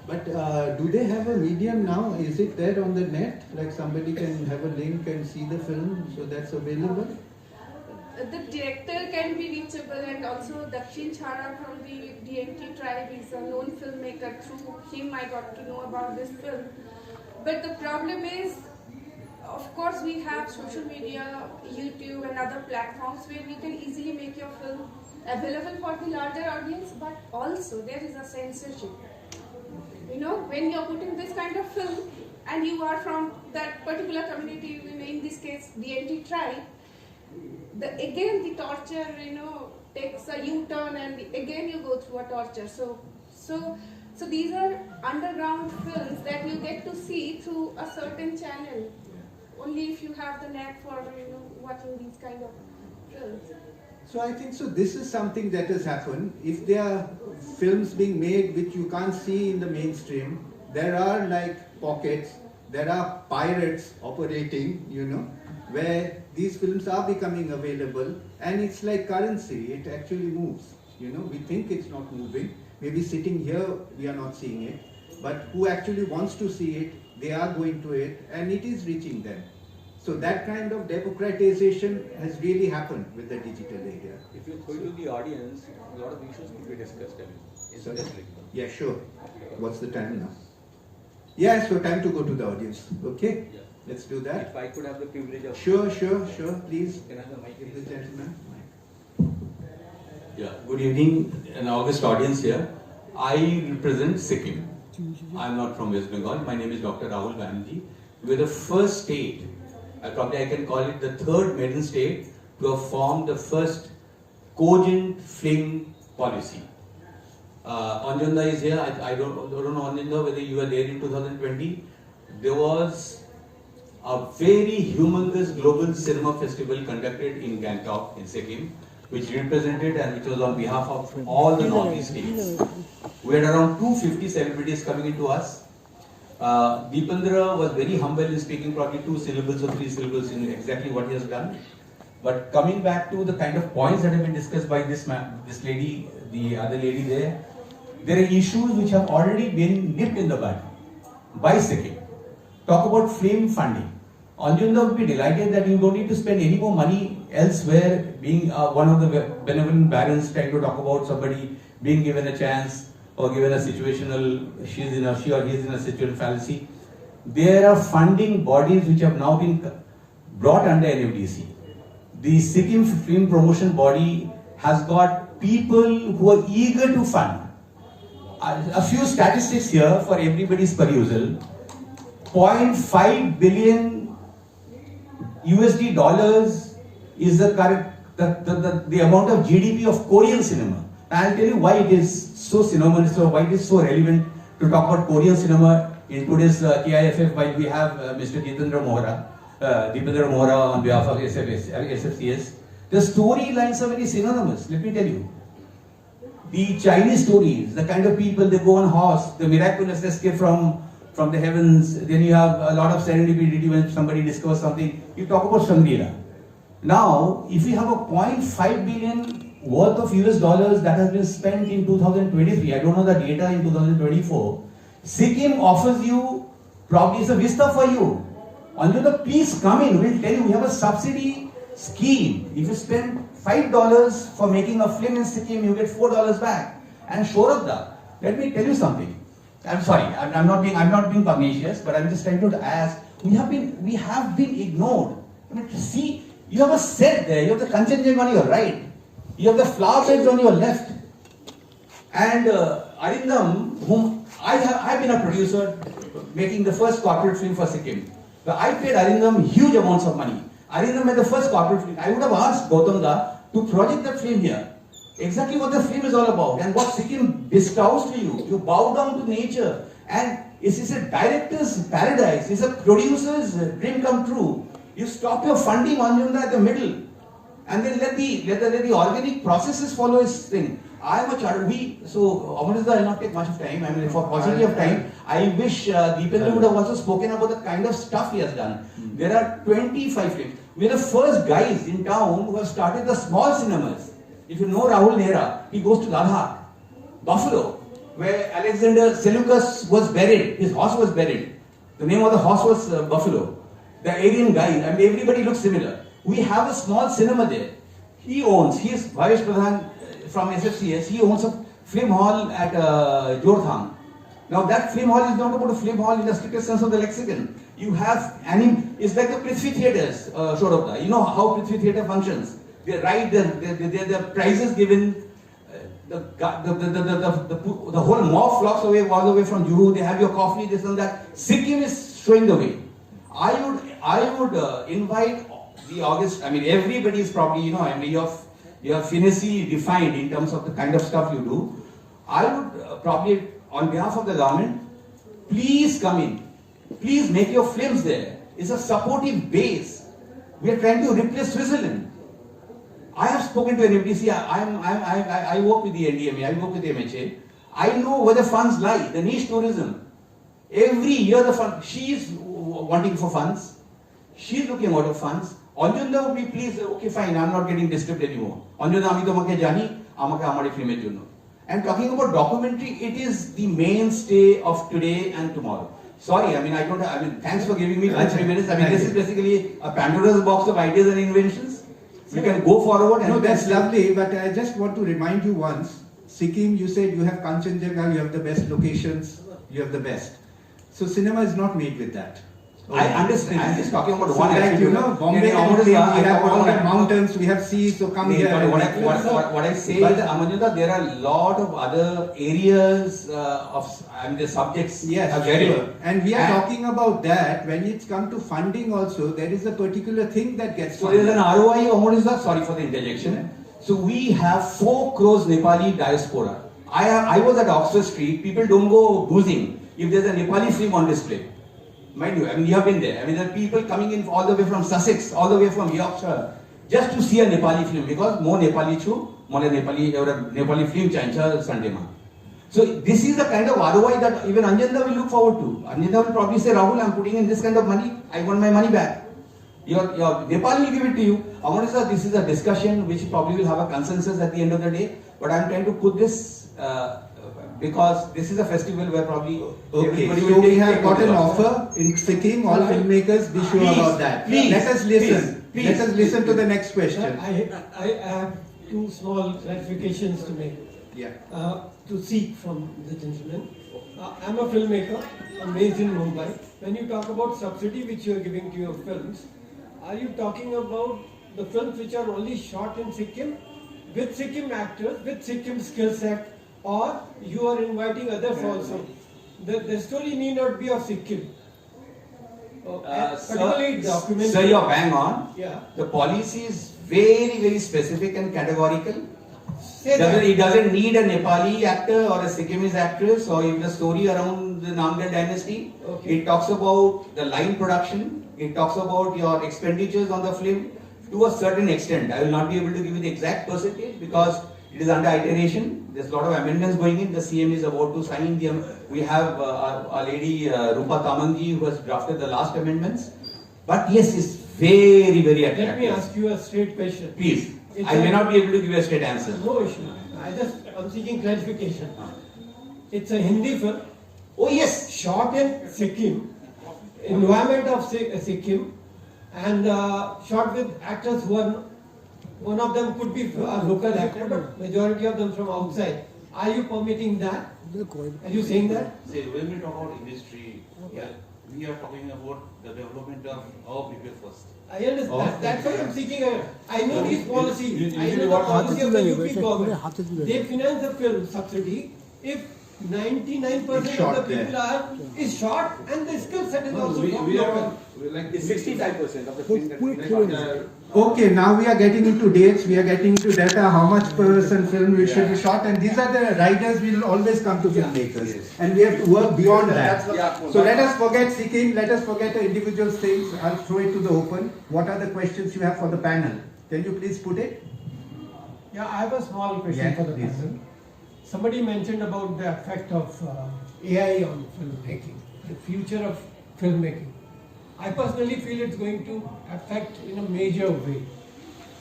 But do they have a medium now? Is it there on the net? Like somebody can have a link and see the film, so that's available? The director can be reachable, and also Dakshin Chhara from the DNT tribe is a known filmmaker. Through him I got to know about this film. But the problem is, of course we have social media, YouTube and other platforms where you can easily make your film available for the larger audience, but also there is a censorship. When you're putting this kind of film and you are from that particular community, in this case DNT tribe, again the torture takes a U-turn, and again you go through a torture. So these are underground films that you get to see through a certain channel only if you have the knack for watching these kind of films. So I think this is something that has happened. If there are films being made which you can't see in the mainstream, there are like pockets, there are pirates operating, where these films are becoming available, and it's like currency, it actually moves. We think it's not moving, maybe sitting here we are not seeing it, but who actually wants to see it, they are going to it, and it is reaching them. So that kind of democratization has really happened with the digital area. If you go to the audience, a lot of issues will be discussed. Yeah, sure. What's the time now? Yeah, so time to go to the audience. Okay? Yeah. Let's do that. If I could have the privilege of... Sure. Please. Can I have the mic? Give the gentleman. Yeah, good evening, an august audience here. I represent Sikkim. I'm not from West Bengal. My name is Dr. Rahul Banerjee. We're the first state, probably I can call it the third maiden state, to have formed the first cogent film policy. Anjanda is here. I don't know, Anjanda, whether you were there in 2020. There was a very humongous global cinema festival conducted in Gangtok, in Sikkim, which represented and which was on behalf of all the northeast states. We had around 250 celebrities coming into us. Deependra was very humble in speaking probably 2 syllables or 3 syllables in exactly what he has done. But coming back to the kind of points that have been discussed by this lady, the other lady there are issues which have already been nipped in the bud by Sikkim. Talk about film funding. Anjanda would be delighted that you don't need to spend any more money elsewhere, being one of the benevolent barons trying to talk about somebody being given a chance or given a situational, she or he is in a situational fallacy. There are funding bodies which have now been brought under NFDC. The Sikkim Film Promotion Body has got people who are eager to fund. A few statistics here for everybody's perusal. 0.5 billion USD dollars is the amount of GDP of Korean cinema. I'll tell you why it is so synonymous, so why it is so relevant to talk about Korean cinema in today's KIFF, while we have Mr. Deependra Mohra on behalf of SFCS. The storylines are very synonymous, let me tell you. The Chinese stories, the kind of people, they go on horse, the miraculous escape from the heavens, then you have a lot of serendipity when somebody discovers something. You talk about Shangri-La. Now, if you have a 0.5 billion worth of US dollars that has been spent in 2023, I don't know the data in 2024, Sikkim offers you, probably it's a vista for you. Anjuna, please come in, we'll tell you, we have a subsidy scheme. If you spend $5 for making a film in Sikkim, you get $4 back. And Shoradda, let me tell you something. I'm sorry, I'm not being pugnacious, but I'm just trying to ask. We have been ignored. I mean, see, you have a set there. You have the Kanchenjunga on your right. You have the flower beds on your left. And Arindam, whom I've been a producer, making the first corporate film for Sikkim. So I paid Arindam huge amounts of money. Arindam made the first corporate film. I would have asked Gautam Da to project that film here. Exactly what the film is all about and what Sikkim bestows to you. You bow down to nature and it's a director's paradise. It's a producer's dream come true. You stop your funding on at the middle and then let the organic processes follow its thing. I am a child. Amarisa, I will not take much of time. I mean, for paucity of time, I wish Deependra would have also spoken about the kind of stuff he has done. There are 25 films. We are the first guys in town who have started the small cinemas. If you know Rahul Nehra, he goes to Ladakh, Buffalo, where Alexander Seleucus was buried. His horse was buried. The name of the horse was Buffalo. The Aryan guy, I mean, everybody looks similar. We have a small cinema there. He is Bhavesh Pradhan from SFCS. He owns a film hall at Jorthang. Now that film hall is not about a film hall in the strictest sense of the lexicon. You have it's like the Prithvi theatres, Shorodha. You know how Prithvi theatre functions. They ride the prizes given. The whole mob flocks away all the way from Juhu. They have your coffee, this and that. Sikkim is showing the way. I would invite the August. I mean, everybody is probably you are finessy defined in terms of the kind of stuff you do. I would probably, on behalf of the government, please come in. Please make your films there. It's a supportive base. We are trying to replace Switzerland. I have spoken to an MDC. I work with the NDMA. I work with the MHA. I know where the funds lie. The niche tourism. Every year the fund. She is wanting for funds. She is looking out of funds. Anjunda would be pleased. Okay, fine. I'm not getting disturbed anymore. Anjunda, ami tomake jani. Amake amare filmer jonno. And talking about documentary, it is the mainstay of today and tomorrow. Sorry, thanks for giving me 3 minutes. This is basically a Pandora's box of ideas and inventions. You can go forward. And that's lovely, but I just want to remind you once, Sikkim, you said you have Kanchenjunga, you have the best locations, you have the best. So cinema is not made with that. I understand. I'm just talking about one. Like, Bombay, we have all the mountains, we have seas, so come here. What I say is, Amanjuta, there are a lot of other areas the subjects. Yes, sure. And we are talking about that. When it's come to funding also, there is a particular thing that gets funded. So there is an ROI, Amanjuta, sorry for the interjection. So we have 4 crores Nepali diaspora. I was at Oxford Street, people don't go boozing if there's a Nepali film on display. Mind you, you have been there. There are people coming in all the way from Sussex, all the way from Yorkshire, just to see a Nepali film because more Nepali Nepali film chancha Sunday ma. So this is the kind of ROI that even Anjanda will look forward to. Anjanda will probably say, Rahul, I'm putting in this kind of money. I want my money back. Your Nepal will give it to you. Amarisa, this is a discussion which probably will have a consensus at the end of the day. But I'm trying to put this because this is a festival where probably everybody will we have got an offer in Sikkim. All filmmakers, be sure about that. Please, let us listen. Let us listen to the next question. I have 2 small clarifications to make. Yeah. To seek from the gentleman. I'm a filmmaker. I'm based in Mumbai. When you talk about subsidy which you are giving to your films, are you talking about the films which are only shot in Sikkim with Sikkim actors, with Sikkim skill set, or you are inviting others also? The story need not be of Sikkim. Particularly documentary. Sir, you're bang on. Yeah. The policy is very, very specific and categorical. say that. It doesn't need a Nepali actor or a Sikkimese actress or even a story around the Namgyal dynasty. Okay. It talks about the line production. It talks about your expenditures on the film to a certain extent. I will not be able to give you the exact percentage because it is under iteration. There's a lot of amendments going in. The CM is about to sign them. We have our lady Rupa Tamangi who has drafted the last amendments. But yes, it's very, very attractive. Let me ask you a straight question. Please. It's I may not be able to give you a straight answer. No issue. I'm seeking clarification. It's a Hindi film. Oh yes. Shot in Sikkim, environment of Sikkim, and shot with actors who are, one of them could be a local actor, but majority of them from outside. Are you permitting that? Are you saying that? See, when we talk about industry, we are talking about the development of our people first. I understand. That's why I'm seeking I know these policies. I know the policy of the UP government. They finance the film subsidy if 99% of the people is short and the skill set is also we are like 65% of the film that we Okay, now we are getting into dates, we are getting into data, how much % film we should be shot, and these are the writers will always come to filmmakers. And we have to work beyond that. So let us forget seeking, let us forget the individual things. I'll throw it to the open. What are the questions you have for the panel? Can you please put it? Yeah, I have a small question for the panel. Somebody mentioned about the effect of AI on filmmaking, the future of filmmaking. I personally feel it's going to affect in a major way.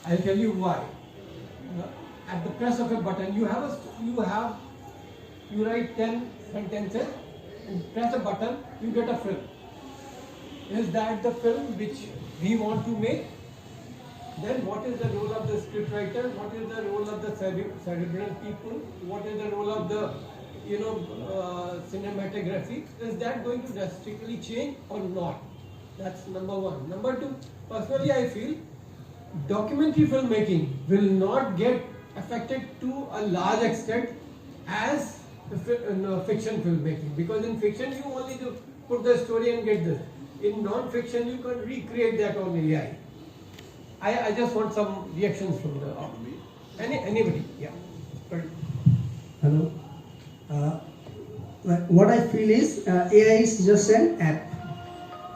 I'll tell you why. At the press of a button, you write 10 sentences and press a button, you get a film. Is that the film which we want to make? Then what is the role of the scriptwriter? What is the role of the cerebral people? What is the role of the cinematography? Is that going to drastically change or not? That's number one. Number two, personally I feel documentary filmmaking will not get affected to a large extent as fiction filmmaking, because in fiction you only put the story and get this. In non-fiction you can recreate that on AI. I just want some reactions from the anybody. Yeah. Hello. What I feel is AI is just an app,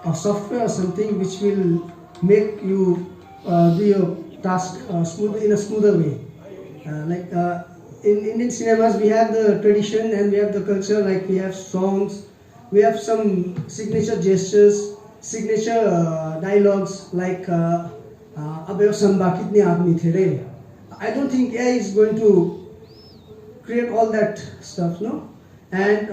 a software or something which will make you do your task in a smoother way. In Indian cinemas, we have the tradition and we have the culture. Like we have songs, we have some signature gestures, signature dialogues like. I don't think AI is going to create all that stuff, no? And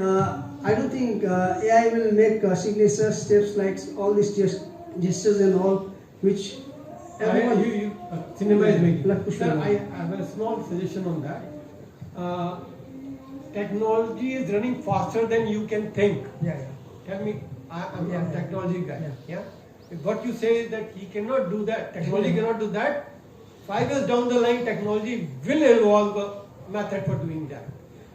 I don't think AI will make signature steps like all these gestures and all, which everyone... Cinema is making. Sir, I have a small suggestion on that. Technology is running faster than you can think. Tell me, I'm a technology guy. Yeah. If what you say is that he cannot do that, technology cannot do that, 5 years down the line, technology will evolve a method for doing that.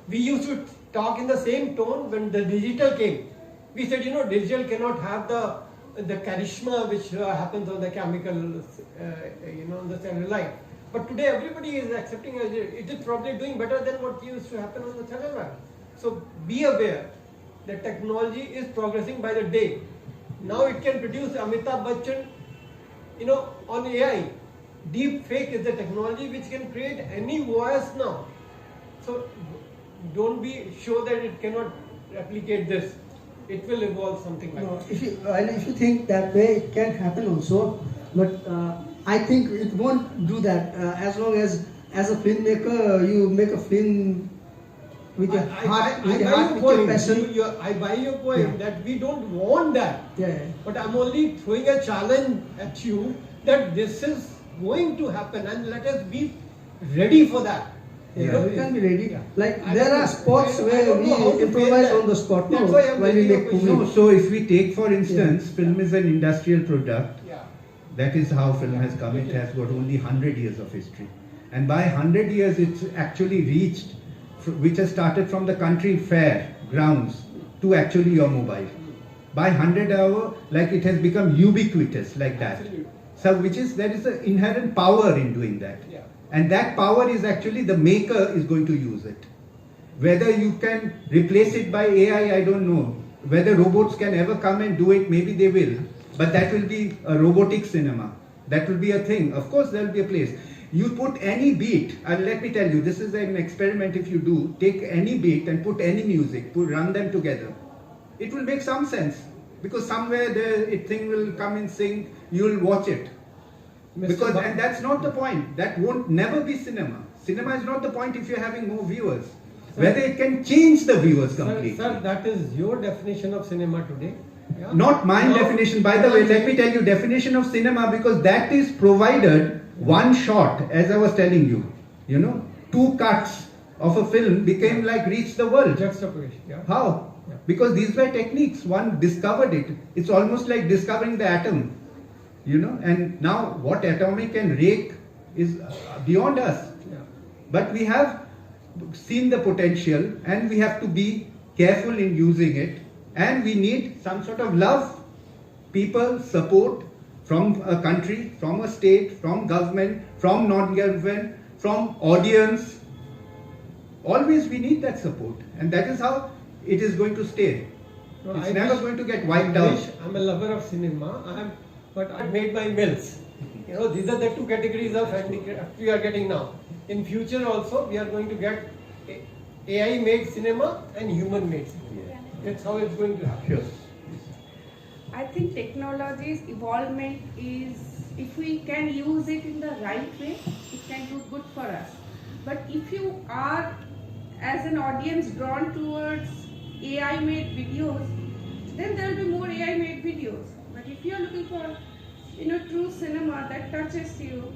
We used to talk in the same tone when the digital came. We said, digital cannot have the charisma which happens on the chemical, on the cellulite. But today everybody is accepting it is probably doing better than what used to happen on the cellulite. So be aware that technology is progressing by the day. Now it can produce Amitabh Bachchan, on AI. Deep fake is the technology which can create any voice now. So don't be sure that it cannot replicate this. It will evolve something like that. If you think that way, it can happen also. But I think it won't do that as long as a filmmaker, you make a film with your heart, with your passion. I buy your point that we don't want that. But I'm only throwing a challenge at you that this is going to happen and let us be ready for that. We can be ready. Like there are spots where we improvise on the spot. While we make movies. So if we take for instance, film is an industrial product. That is how film has come. It has got only 100 years of history. And by 100 years it's actually reached, which has started from the country fair grounds to actually your mobile. By 100 hour, like it has become ubiquitous like that. So there is an inherent power in doing that. And that power is actually the maker is going to use it. Whether you can replace it by AI, I don't know. Whether robots can ever come and do it, maybe they will. But that will be a robotic cinema. That will be a thing. Of course, there will be a place. You put any beat, and let me tell you, this is an experiment if you do. Take any beat and put any music, run them together. It will make some sense. Because somewhere the thing will come in sync, you will watch it. Because, and that's not the point. That won't never be cinema. Cinema is not the point if you're having more viewers. Whether it can change the viewers completely. Sir, that is your definition of cinema today. Yeah? Not my definition. By the way, let me tell you definition of cinema, because that is provided one shot, as I was telling you. You know, 2 cuts of a film became like Reach the World. Juxtaposition, yeah. How? Yeah. Because these were techniques. One discovered it. It's almost like discovering the atom. You know, and now what atomic and rake is beyond us. Yeah. But we have seen the potential and we have to be careful in using it, and we need some sort of love, people, support from a country, from a state, from government, from non-government, from audience. Always we need that support, and that is how it is going to stay. No, it's never going to get wiped out. I'm a lover of cinema, but I made my mills. You know, these are the 2 categories of handicraft we are getting now. In future also, we are going to get AI made cinema and human made cinema. Yeah. That's how it's going to happen. Sure. I think technology's evolvement is, if we can use it in the right way, it can do good for us. But if you are, as an audience, drawn towards AI made videos, then there will be more AI made videos. But if you are looking for, true cinema that touches you,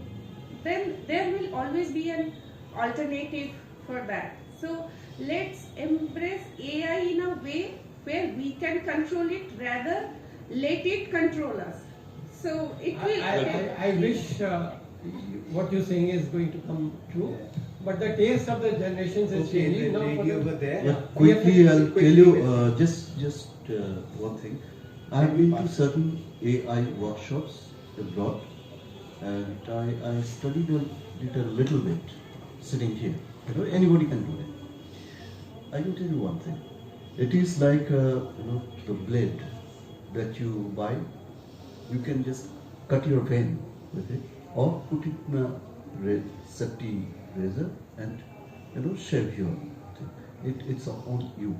then there will always be an alternative for that. So let's embrace AI in a way where we can control it, rather let it control us. So it will. I wish what you're saying is going to come true, but the taste of the generations is changing. The lady over there. Yeah, quickly, I'll tell you just one thing. I have been to certain AI workshops abroad, and I studied it a little bit sitting here. You know, anybody can do it. I can tell you one thing. It is like the blade that you buy. You can just cut your vein with it, or put it in a safety razor and shave your thing. It's on you.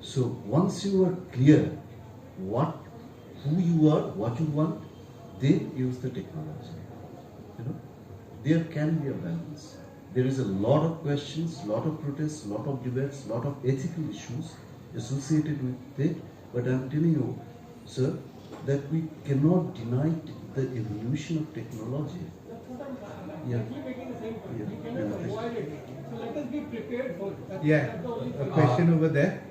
So once you are clear who you are, what you want, then use the technology. There can be a balance. There is a lot of questions, lot of protests, lot of debates, lot of ethical issues associated with it. But I'm telling you, sir, that we cannot deny the evolution of technology. Yeah. So let us be prepared for it. Yeah. A question over there.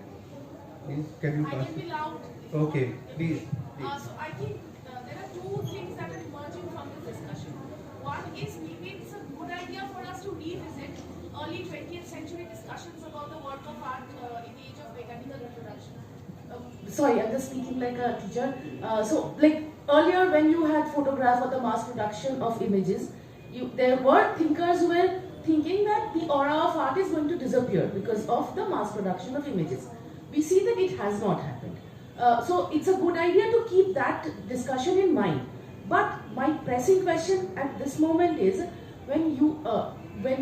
Please, can you pass I can be loud. Okay, please. So I think there are 2 things that are emerging from this discussion. One is maybe it's a good idea for us to revisit early 20th century discussions about the work of art in the age of mechanical reproduction. Sorry, I'm just speaking like a teacher. So, like earlier when you had photograph or the mass production of images, there were thinkers who were thinking that the aura of art is going to disappear because of the mass production of images. We see that it has not happened. So it's a good idea to keep that discussion in mind. But my pressing question at this moment is, when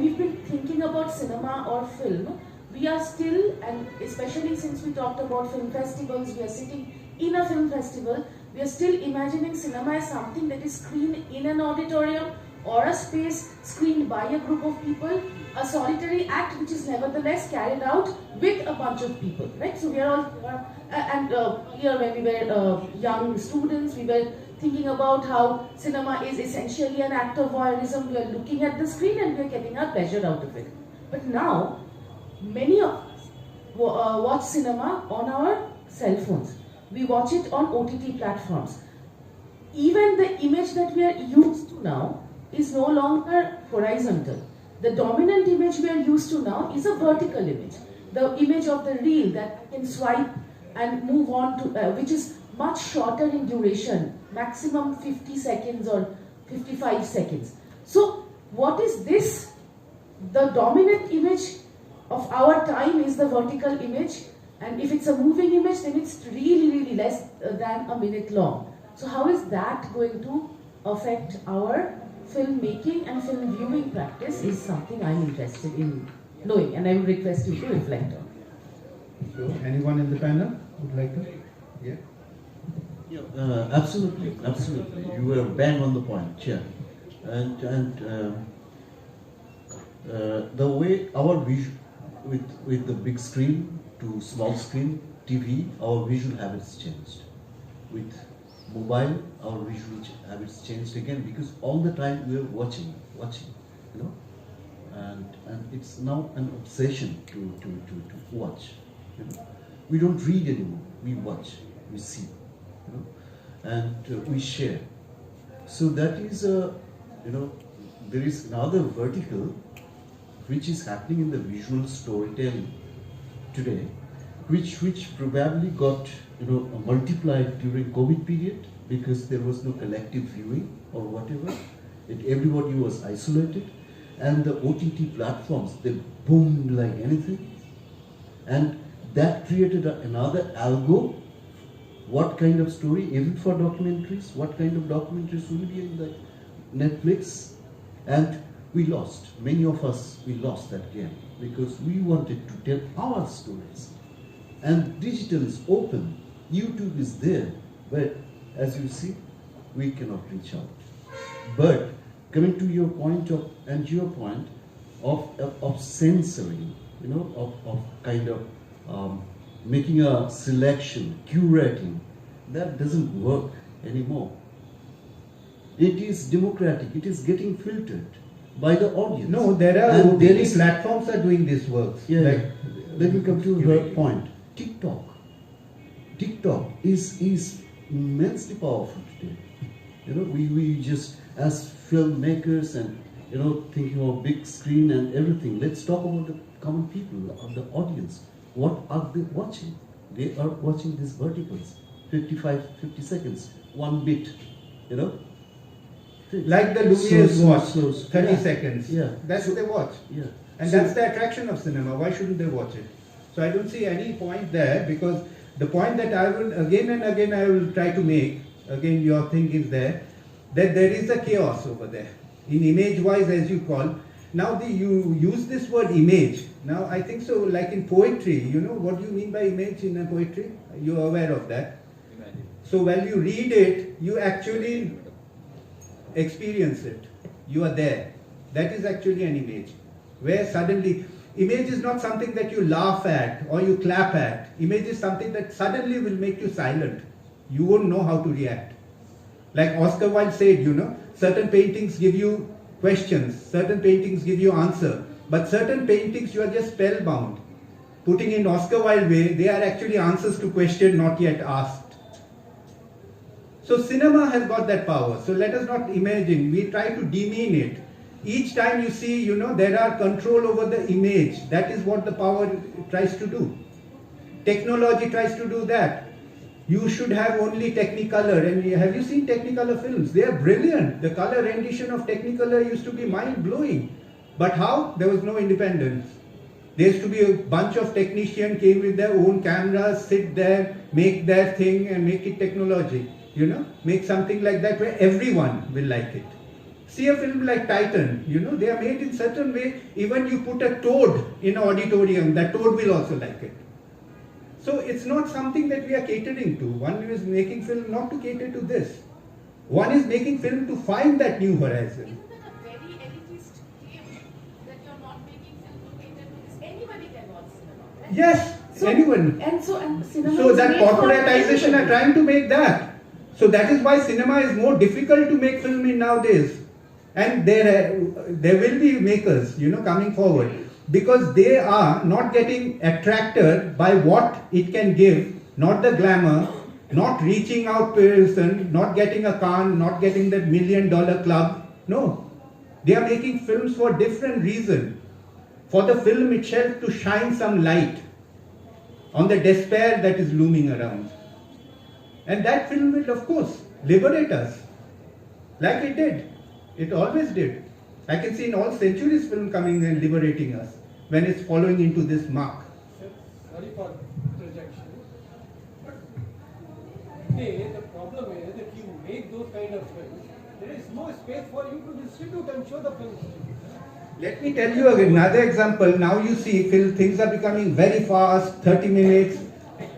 we've been thinking about cinema or film, we are still, and especially since we talked about film festivals, we are sitting in a film festival, we are still imagining cinema as something that is screened in an auditorium or a space screened by a group of people, a solitary act which is nevertheless carried out with a bunch of people, right? So we are all, here when we were young students, we were thinking about how cinema is essentially an act of voyeurism. We are looking at the screen and we are getting our pleasure out of it. But now, many of us watch cinema on our cell phones. We watch it on OTT platforms. Even the image that we are used to now is no longer horizontal. The dominant image we are used to now is a vertical image. The image of the reel that can swipe and move on to, which is much shorter in duration, maximum 50 seconds or 55 seconds. So what is this? The dominant image of our time is the vertical image, and if it's a moving image, then it's really less than a minute long. So how is that going to affect our filmmaking and film viewing practice is something I'm interested in knowing, and I would request you to reflect on. So, anyone in the panel would like to? Yeah. Yeah, absolutely. You were bang on the point, yeah. And the way our vision with the big screen to small screen TV, our visual habits changed. With mobile, our visual habits changed again, because all the time we are watching, you know, and it's now an obsession to watch. You know, we don't read anymore. We watch, we see, you know, and we share. So that is there is another vertical which is happening in the visual storytelling today, which probably got multiplied during COVID period, because there was no collective viewing or whatever. Everybody was isolated, and the OTT platforms, they boomed like anything, and that created another algo. What kind of story, even for documentaries, what kind of documentaries will be in the Netflix? And we lost, many of us, we lost that game, because we wanted to tell our stories. And digital is open, YouTube is there, but as you see, we cannot reach out. But coming to your point of censoring, of kind of making a selection, curating, that doesn't work anymore. It is democratic, it is getting filtered by the audience. No, there are OTT platforms are doing this work. Yeah, let me come to her point. TikTok is immensely powerful today. We just, as filmmakers and thinking of big screen and everything, let's talk about the common people, of the audience. What are they watching? They are watching these verticals, 50 seconds, 1 bit, Like the Lumiere's watch, 30 yeah. seconds. Yeah. That's what they watch. Yeah. And that's the attraction of cinema. Why shouldn't they watch it? So I don't see any point there, because the point that I will again and again I will try to make, again your thing is there, that there is a chaos over there. In image wise, as you call. Now you use this word image. Now I think so, like in poetry, what do you mean by image in a poetry? You're aware of that. Imagine. So when you read it, you actually experience it. You are there. That is actually an image. Where suddenly, image is not something that you laugh at or you clap at. Image is something that suddenly will make you silent. You won't know how to react. Like Oscar Wilde said, certain paintings give you questions, certain paintings give you answer, but certain paintings you are just spellbound. Putting in Oscar Wilde way, they are actually answers to questions not yet asked. So cinema has got that power. So let us not imagine, we try to demean it. Each time you see, there are control over the image. That is what the power tries to do. Technology tries to do that. You should have only Technicolor. And have you seen Technicolor films? They are brilliant. The color rendition of Technicolor used to be mind-blowing. But how? There was no independence. There used to be a bunch of technicians came with their own cameras, sit there, make their thing and make it technology. Make something like that where everyone will like it. See a film like Titan, they are made in certain way, even you put a toad in an auditorium, that toad will also like it. So it's not something that we are catering to. One is making film not to cater to this. One is making film to find that new horizon. Isn't that a very elitist claim that you're not making film to cater to this? Anybody can watch cinema, right? Yes, anyone. And cinema So is that made for corporatization everybody. are trying to make that. So that is why cinema is more difficult to make film in nowadays. And there will be makers, coming forward, because they are not getting attracted by what it can give, not the glamour, not reaching out person, not getting a Cannes, not getting that $1 million club. No, they are making films for different reason. For the film itself to shine some light on the despair that is looming around. And that film will, of course, liberate us, like it did. It always did. I can see in all centuries film coming and liberating us when it's following into this mark. Sorry for interjection. But today the problem is that you make those kind of films, there is no space for you to distribute and show the films. Let me tell you another example. Now you see things are becoming very fast, 30 minutes.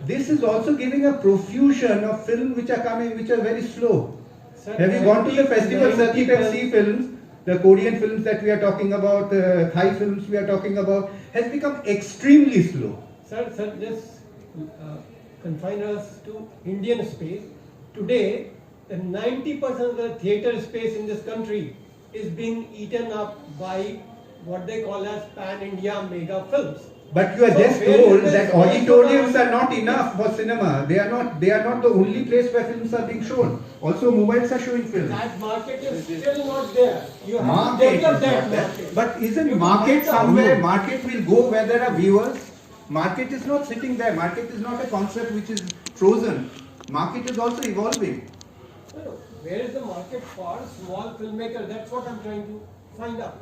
This is also giving a profusion of films which are coming, which are very slow. Sir, have you gone to the festival circuit and see films? The Korean films that we are talking about, Thai films we are talking about, has become extremely slow. Sir, just confine us to Indian space. Today, the 90% of the theatre space in this country is being eaten up by what they call as pan-India mega films. But you are just told that auditoriums are not enough for cinema. They are not the only place where films are being shown. Also, mobiles are showing films. That market is still not there. You have to develop that market. But isn't market somewhere? Market will go where there are viewers. Market is not sitting there. Market is not a concept which is frozen. Market is also evolving. Where is the market for small filmmakers? That's what I'm trying to find out.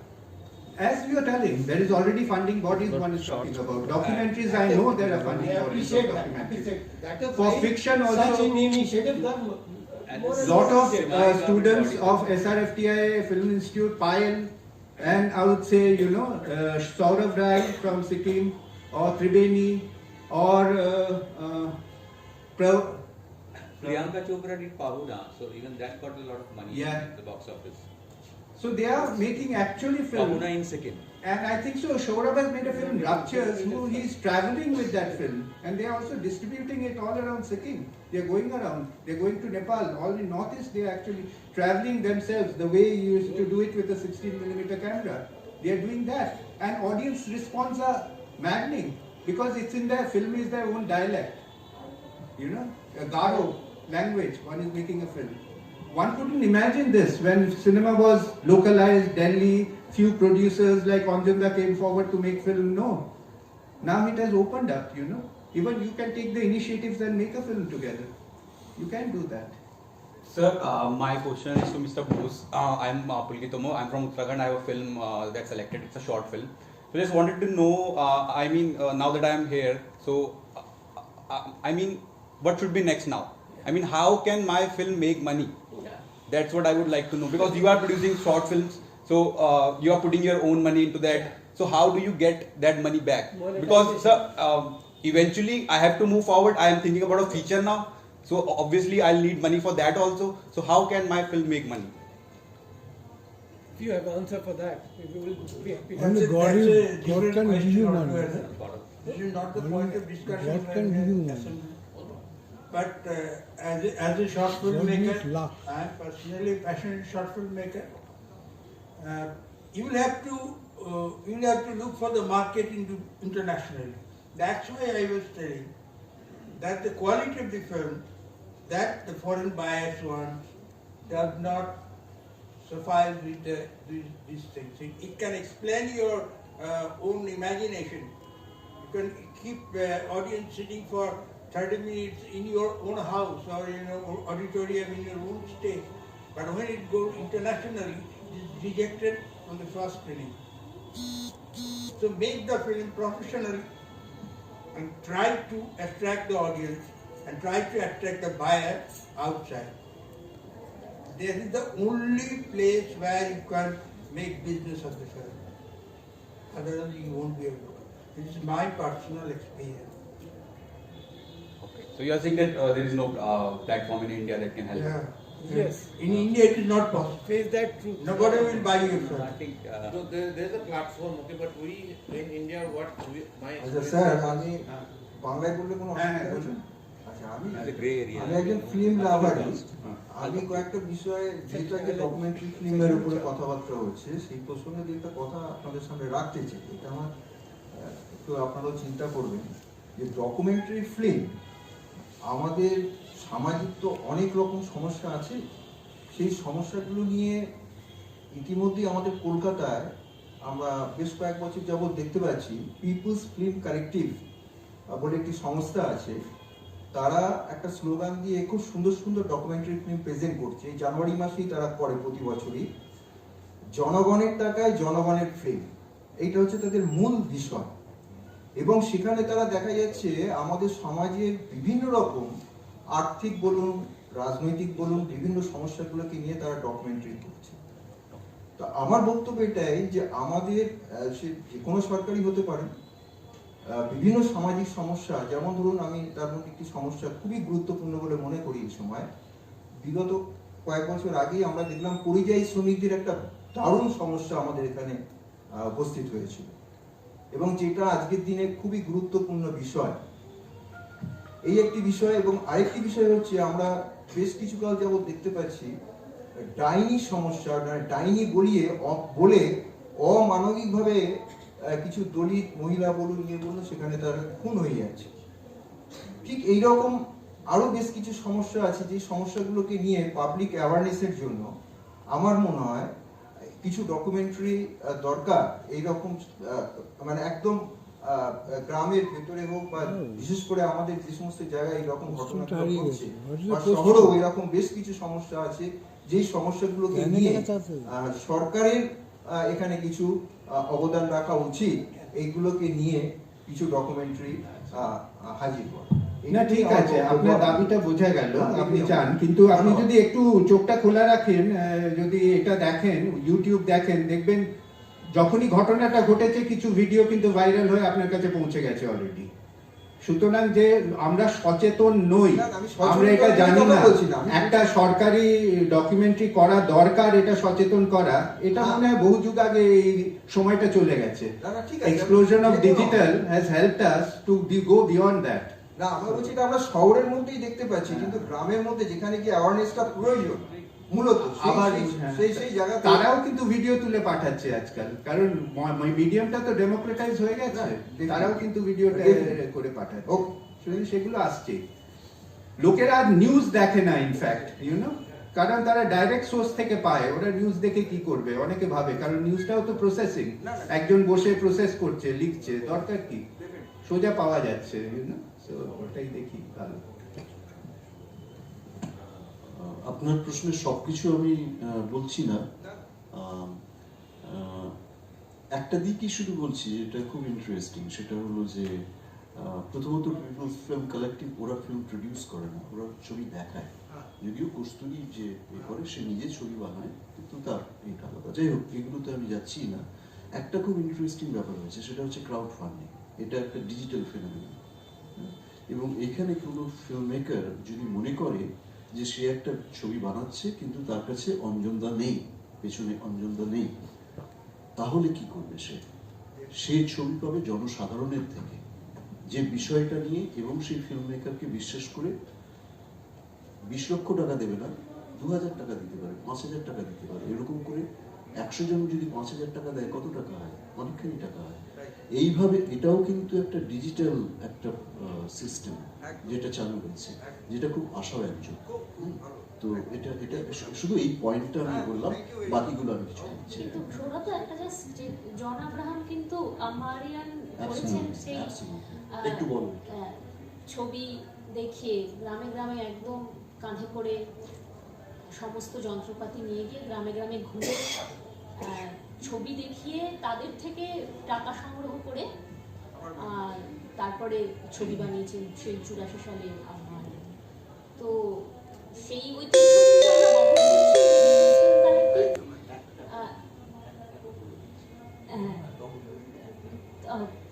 As we are telling, there is already funding bodies one is talking about. Documentaries, I know there are funding bodies for documentaries. For fiction also, such initiatives are lot of students of SRFTI Film Institute, PILE, and I would say, Saurav Rai from Sikkim, or Tribeni, or Priyanka Chopra did Pahuna, so even that got a lot of money in the box office. So they are making actually film. Pahuna in Sikkim. And I think so, Saurav has made a film, Raptures, he's traveling with that film. And they are also distributing it all around Sikkim. They are going around. They are going to Nepal. All in Northeast, they are actually traveling themselves the way you used to do it with a 16mm camera. They are doing that. And audience response are maddening. Because it's in their film is their own dialect. A Garo language, one is making a film. One couldn't imagine this when cinema was localized, Delhi, few producers like Anjunda came forward to make film. No. Now it has opened up, Even you can take the initiatives and make a film together. You can do that. Sir, my question is to Mr. Bose. I'm Pulkitomo. I'm from Uttarakhand. I have a film that's selected. It's a short film. So just wanted to know, now that I am here, so, what should be next now? How can my film make money? That's what I would like to know. Because you are producing short films, so you are putting your own money into that. So how do you get that money back? Because, sir, eventually I have to move forward. I am thinking about a feature now. So obviously I'll need money for that also. So how can my film make money? If you have an answer for that, we will be happy. Only God can give you money. This is not the point of discussion. God can give you money. But as a short film maker, I am personally a passionate short film maker. You will have to look for the market internationally. That's why I was saying that the quality of the film that the foreign buyers want does not suffice with these things. It can explain your own imagination. You can keep audience sitting for 30 minutes in your own house or auditorium in your own state. But when it goes internationally, it is rejected on the first screening. So make the film professionally and try to attract the audience and try to attract the buyer outside. This is the only place where you can make business of the film. Otherwise you won't be able to. This is my personal experience. Okay. So you are saying that there is no platform in India that can help? Yeah. Yes. In India it is not possible. Face that truth. Nobody will buy your film. I think so there is a platform, okay, but we in India my experience. Sir আমি বাংলায় বললে কোনো আচ্ছা আমি একজন film লাভারিস্ট আমি কয়েকটা বিষয়ে যেটা ডকুমেন্টারি ফিল্মের উপরে কথাবার্তা হচ্ছে সেই প্রসঙ্গে যেটা কথা আপনাদের সামনে রাখতে চাই এটা আমার একটু আপনারাও চিন্তা করবেন যে ডকুমেন্টারি ফিল্ম আমাদের সামাজিক তো অনেক রকম সমস্যা আছে সেই সমস্যাগুলো নিয়ে ইতিমধ্যেই আমাদের কলকাতায় আমরা বেশ কয়েক বছর যাবত দেখতে পাচ্ছি পিপলস ফিল্ম কালেকটিভ বলে একটি সংস্থা আছে তারা একটা স্লোগান দিয়ে খুব সুন্দর সুন্দর ডকুমেন্টারি ফিল্ম প্রেজেন্ট করছে জানুয়ারি মাসেই তারা করে প্রতি বছরই জনগণের টাকায় জনগণের ফিল্ম, এইটা হচ্ছে তাদের মূল বিষয়। এবং সেখানে তারা দেখা যাচ্ছে আমাদের সমাজের বিভিন্ন রকম আর্থিক বলুন, রাজনৈতিক বলুন, বিভিন্ন সমস্যাগুলোকে নিয়ে তারা ডকুমেন্টারি করছে। তো আমার বক্তব্য এটাই যে আমাদের সে যে কোনো সরকারি হতে পারে, বিভিন্ন সামাজিক সমস্যা, যেমন ধরুন আমি তার মধ্যে একটি সমস্যা খুবই গুরুত্বপূর্ণ বলে মনে করি এই সময়, বিগত কয়েক বছর আগেই আমরা দেখলাম পরিযায়ী শ্রমিকদের একটা দারুণ সমস্যা আমাদের এখানে উপস্থিত হয়েছিল, এবং যেটা আজকের দিনে খুবই গুরুত্বপূর্ণ বিষয়। এই একটি বিষয়, এবং আরেকটি বিষয় হচ্ছে আমরা বেশ কিছুকাল যাবৎ দেখতে পাচ্ছি ডাইনি সমস্যা, ডাইনি বলে অমানবিকভাবে কিছু দলিত মহিলা বলুন বলুন সেখানে তারা খুন হয়ে যাচ্ছে। ঠিক এইরকম আরো বেশ কিছু সমস্যা আছে, যে সমস্যাগুলোকে নিয়ে পাবলিক অ্যাওয়ারনেসের জন্য আমার মনে হয় কিছু ডকুমেন্টারি দরকার। এইরকম মানে একদম গ্রামের ভেতরে হোক বা বিশেষ করে আমাদের যে সমস্ত জায়গায় এইরকম ঘটনাগুলো ঘটছে বা শহরেও এরকম বেশ কিছু সমস্যা আছে, যেই সমস্যাগুলোকে নিয়ে সরকারের এখানে কিছু অবদান রাখা উচিত, এইগুলোকে নিয়ে কিছু ডকুমেন্টারি হাজির করা। না ঠিক আছে, আপনার দাবিটা বোঝা গেল, আপনি চান, কিন্তু আপনি যদি একটু চোখটা খোলা রাখেন, যদি এটা দেখেন, ইউটিউব দেখেন, দেখবেন যখনই ঘটনাটা ঘটেছে কিছু ভিডিও কিন্তু ভাইরাল হয়ে আপনার কাছে পৌঁছে গেছে অলরেডি। সুতরাং যে আমরা সচেতন নই, আমরা এটা জানি না, একটা সরকারি ডকুমেন্টারি করা দরকার, এটা সচেতন করা, এটা মনে হয় বহু যুগ আগে এই সময়টা চলে গেছে। Explosion of digital has helped us to go beyond that. না, আমরা বলছি এটা আমরা শহরের মধ্যেই দেখতে পাচ্ছি, কিন্তু গ্রামের মধ্যে যেখানে কি অ্যাওয়ারনেসটা প্রয়োজন মূলত আবার সেই জায়গা তারাও কিন্তু ভিডিও তুলে পাঠাচ্ছে আজকাল, কারণ মিডিয়ামটা তো ডেমোক্রেটাইজ হয়ে গেছে, তারাও কিন্তু ভিডিওটা করে পাঠাচ্ছে, সেগুলো আসছে। লোকেরা আর নিউজ দেখে না ইনফ্যাক্ট, কারণ তারা ডাইরেক্ট সোর্স থেকে পায়, ওরা নিউজ দেখে কি করবে অনেকে ভাবে, কারণ নিউজটাও তো প্রসেসিং, একজন বসে প্রসেস করছে, লিখছে, দরকার কি, সোজা পাওয়া যাচ্ছে, ওটাই দেখি ভালো। আপনার প্রশ্নের সবকিছু আমি বলছি না, একটা দিকই শুধু বলছি, এটা খুব ইন্টারেস্টিং, সেটা হলো যে প্রথমত পিপলস ফিল্ম কালেক্টিভ ওরা ফিল্ম প্রডিউস করে না, ওরা ছবি দেখায়। যদিও কস্তুরী যে করে সে নিজে ছবি বানায়, কিন্তু তার এটা আলাদা। যাই হোক, এগুলোতে আমি যাচ্ছি না। একটা খুব ইন্টারেস্টিং ব্যাপার হয়েছে, সেটা হচ্ছে ক্রাউড ফান্ডিং। এটা একটা ডিজিটাল ফেনোমেনন, এবং এখানে কোনো ফিল্ম মেকার যদি মনে করে যে সে একটা ছবি বানাচ্ছে কিন্তু তার কাছে অঞ্জনদা নেই, পেছনে অঞ্জনদা নেই, তাহলে কি করবে? সে ছবি পাবে জনসাধারণের থেকে, যে বিষয়টা নিয়ে, এবং সেই ফিল্ম মেকারকে বিশ্বাস করে 20 লক্ষ টাকা দেবে না, 2000 টাকা দিতে পারে, 5000 টাকা দিতে পারে, এরকম করে 100 জন যদি 5000 টাকা দেয়, কত টাকা হয়? অনেকখানি টাকা হয়। এইভাবে এটাও কিন্তু একটা ডিজিটাল একটা সিস্টেম যেটা চালু হয়েছে, যেটা খুব আশাব্যঞ্জক। তো এটা শুধু এই পয়েন্টটা আমি বললাম, বাকিগুলো আমি কিছু বলছি। কিন্তু সৌরভ একটা জাস্ট যে জন আব্রাহাম কিন্তু আমারিয়ান করেছেন, সেই একটু বলো, ছবি দেখিয়ে গ্রামে গ্রামে একদম কাঁধে করে সমস্ত যন্ত্রপাতি নিয়ে গিয়ে গ্রামে গ্রামে ঘুরে ছবি দেখিয়ে তাদের থেকে টাকা সংগ্রহ করে তারপরে ছবি বানিয়েছেন সেই 84 সালে আমারিয়ান। তো সেই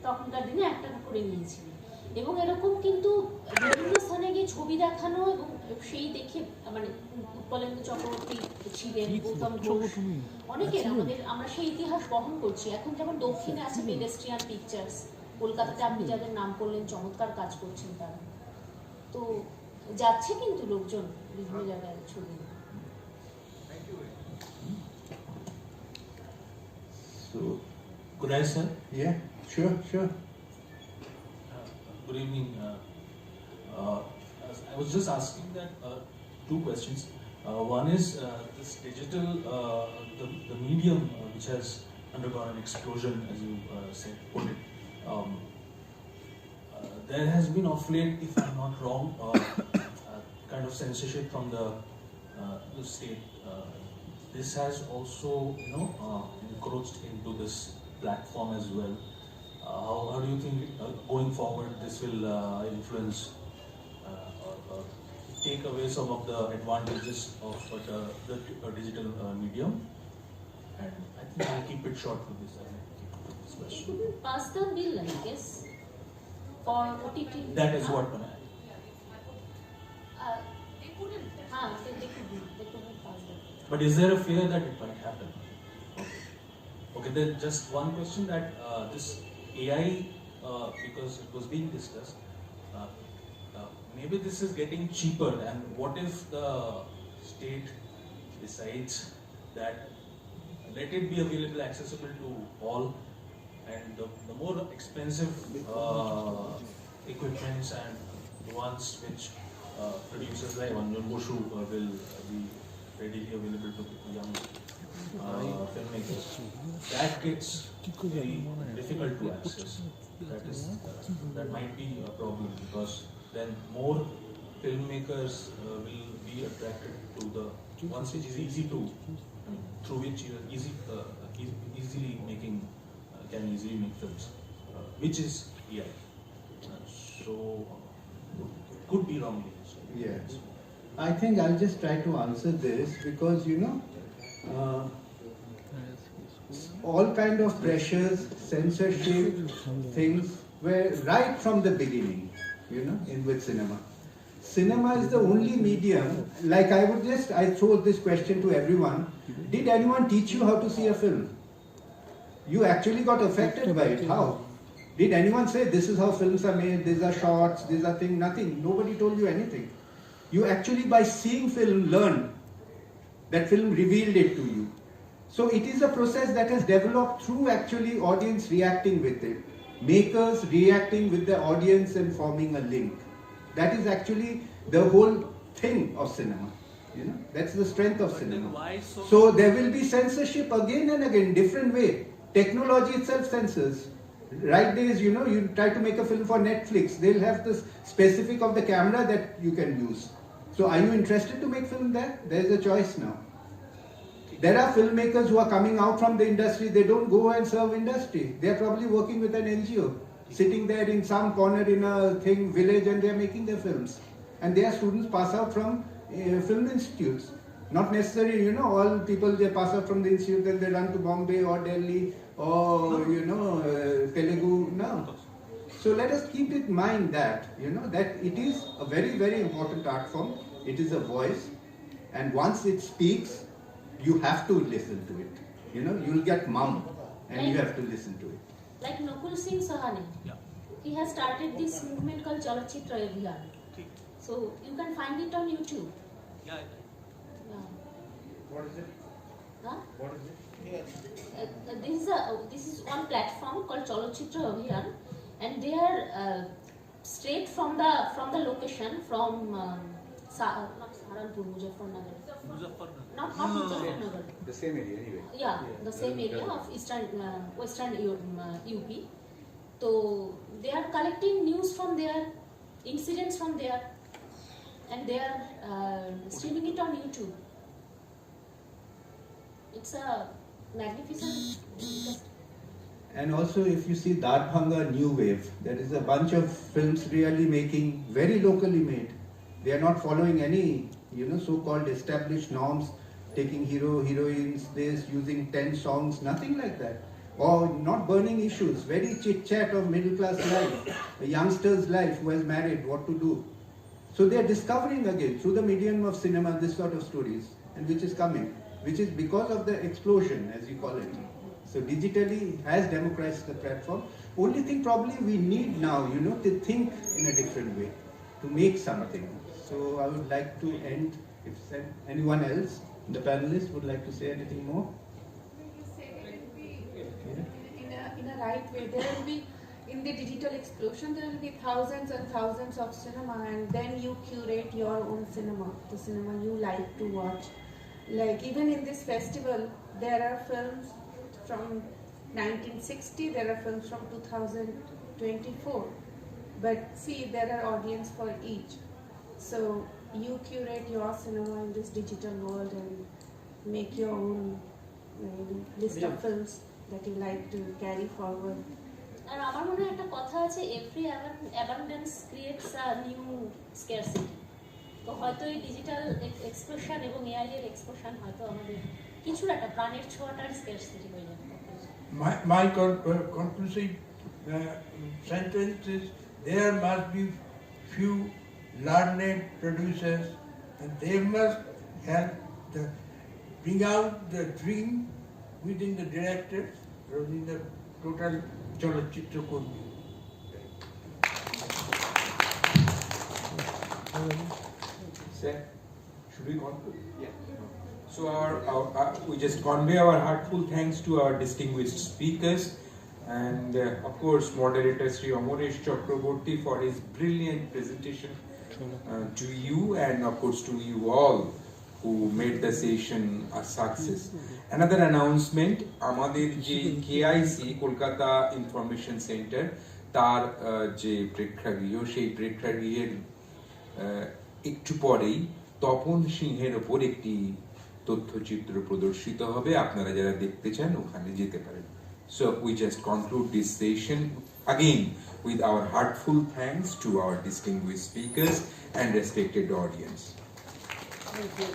তখনকার দিনে 1 টাকা করে নিয়েছিল, এবং এরকম কিন্তু বিভিন্ন স্থানে গিয়ে ছবি দেখানো, এবং সেই দেখে মানে উৎপলেন্দু চক্রবর্তী ছিলেন, গৌতম ঘোষ, অনেকের আমরা সেই ইতিহাস বহন করছি। এখন যেমন দক্ষিণে আছে পেডেস্ট্রিয়ান পিকচার্স, কলকাতাতে আপনি যাদের নাম করলেন চমৎকার কাজ করছেন তারা, তো যাচ্ছে কিন্তু লোকজন বিভিন্ন জায়গায় ছবি। So, could I, sir? Yeah, sure. Good evening. I was just asking that 2 questions. One is this digital, the medium which has undergone an explosion, as you said, put it. There has been of late, if I'm not wrong, kind of censorship from the state. This has also, encroached into this platform as well. How do you think going forward this will influence or take away some of the advantages of the digital medium? And I think I'll keep it short with this. Question. Pass the bill, I guess, for OTT. That is what. They couldn't. They couldn't pass the bill. But is there a fear that it might happen? Okay, then just one question that this AI, because it was being discussed, maybe this is getting cheaper, and what if the state decides that let it be available, accessible to all, and the more expensive equipments and the ones which producers like Anjan Boshu will be readily available to young filmmakers, that gets very difficult to access. That might be a problem, because then more filmmakers will be attracted to the ones which is easy to, through which you are easily making, can easily make films, which is AI. So could be wrongly. Yes. I think I'll just try to answer this, because all kind of pressures, censorship, things were right from the beginning, with cinema. Cinema is the only medium, like I throw this question to everyone, did anyone teach you how to see a film? You actually got affected by it, how? Did anyone say this is how films are made, these are shots, these are things, nothing, nobody told you anything. You actually by seeing film learn, that film revealed it to you. So it is a process that has developed through actually audience reacting with it. Makers reacting with the audience and forming a link. That is actually the whole thing of cinema. That's the strength of cinema. So there will be censorship again and again, different way. Technology itself censors. Right days, you try to make a film for Netflix, they'll have the specific of the camera that you can use. So are you interested to make film there? There's a choice now. There are filmmakers who are coming out from the industry, they don't go and serve industry. They're probably working with an NGO, sitting there in some corner in a village, and they're making their films. And their students pass out from film institutes. Not necessarily, all people, they pass out from the institute and they run to Bombay or Delhi or, Telugu. No. So let us keep in mind that, that it is a very, very important art form. It is a voice. And once it speaks, you have to listen to it. You'll get mum and you have to listen to it. Like Nakul Singh Sahani. Yeah. He has started this movement called Chalachitra Abhiyan. So you can find it on YouTube. Yeah. What is it? Huh? What is it? This is one platform called Chalachitra Abhiyan, and they are straight from the location from not Saharanpur, Muzaffarnagar. Not Muzaffarnagar. The same area anyway. Yeah, the same area of western UP. So they are collecting news from there, incidents from there, and they are streaming it on YouTube. It's a magnificent. And also, if you see Darbhanga New Wave, there is a bunch of films really making, very locally made. They are not following any, so-called established norms, taking heroines, this, using 10 songs, nothing like that. Or not burning issues, very chit-chat of middle-class life, a youngster's life who has married, what to do. So they are discovering again, through the medium of cinema, this sort of stories, and which is coming, which is because of the explosion, as you call it. So digitally has democratized the platform. Only thing probably we need now, to think in a different way, to make something. So I would like to end, if anyone else, the panelists would like to say anything more. You say it will be in a right way. There will be, in the digital explosion, there will be thousands and thousands of cinema, and then you curate your own cinema, the cinema you like to watch. Like even in this festival, there are films from 1960, there are films from 2024. But see, there are audience for each. So you curate your cinema in this digital world and make your own list of films that you like to carry forward? আর আমার মনে হয় একটা কথা আছে, every abundance creates a new scarcity. তো হয়তো এই digital expression এবং এআই এর এক্সপ্রেশন হয়তো আমাদের কিছুটা একটা প্রাণের ছোঁয়াটার স্কারসিটি হয়ে যাবে। My conclusive sentence is there must be few learned producers and they must help bring out the dream within the directors, within the total Chalachitra Kurmi. Sir, should we conclude? Yeah. So we just convey our heartful thanks to our distinguished speakers and of course moderator Sri Amoresh Chakraborty for his brilliant presentation to you and of course to you all who made the session a success. Another announcement, আমাদের যে KIC Kolkata information centre তার যে প্রেক্ষাগৃহ, সেই প্রেক্ষাগৃহের একটু পরেই তপন সিংহের ওপর একটি তথ্যচিত্র প্রদর্শিত হবে, আপনারা যারা দেখতে চান ওখানে যেতে পারেন। So we just conclude this session again with our heartful thanks to our distinguished speakers and respected audience. Thank you.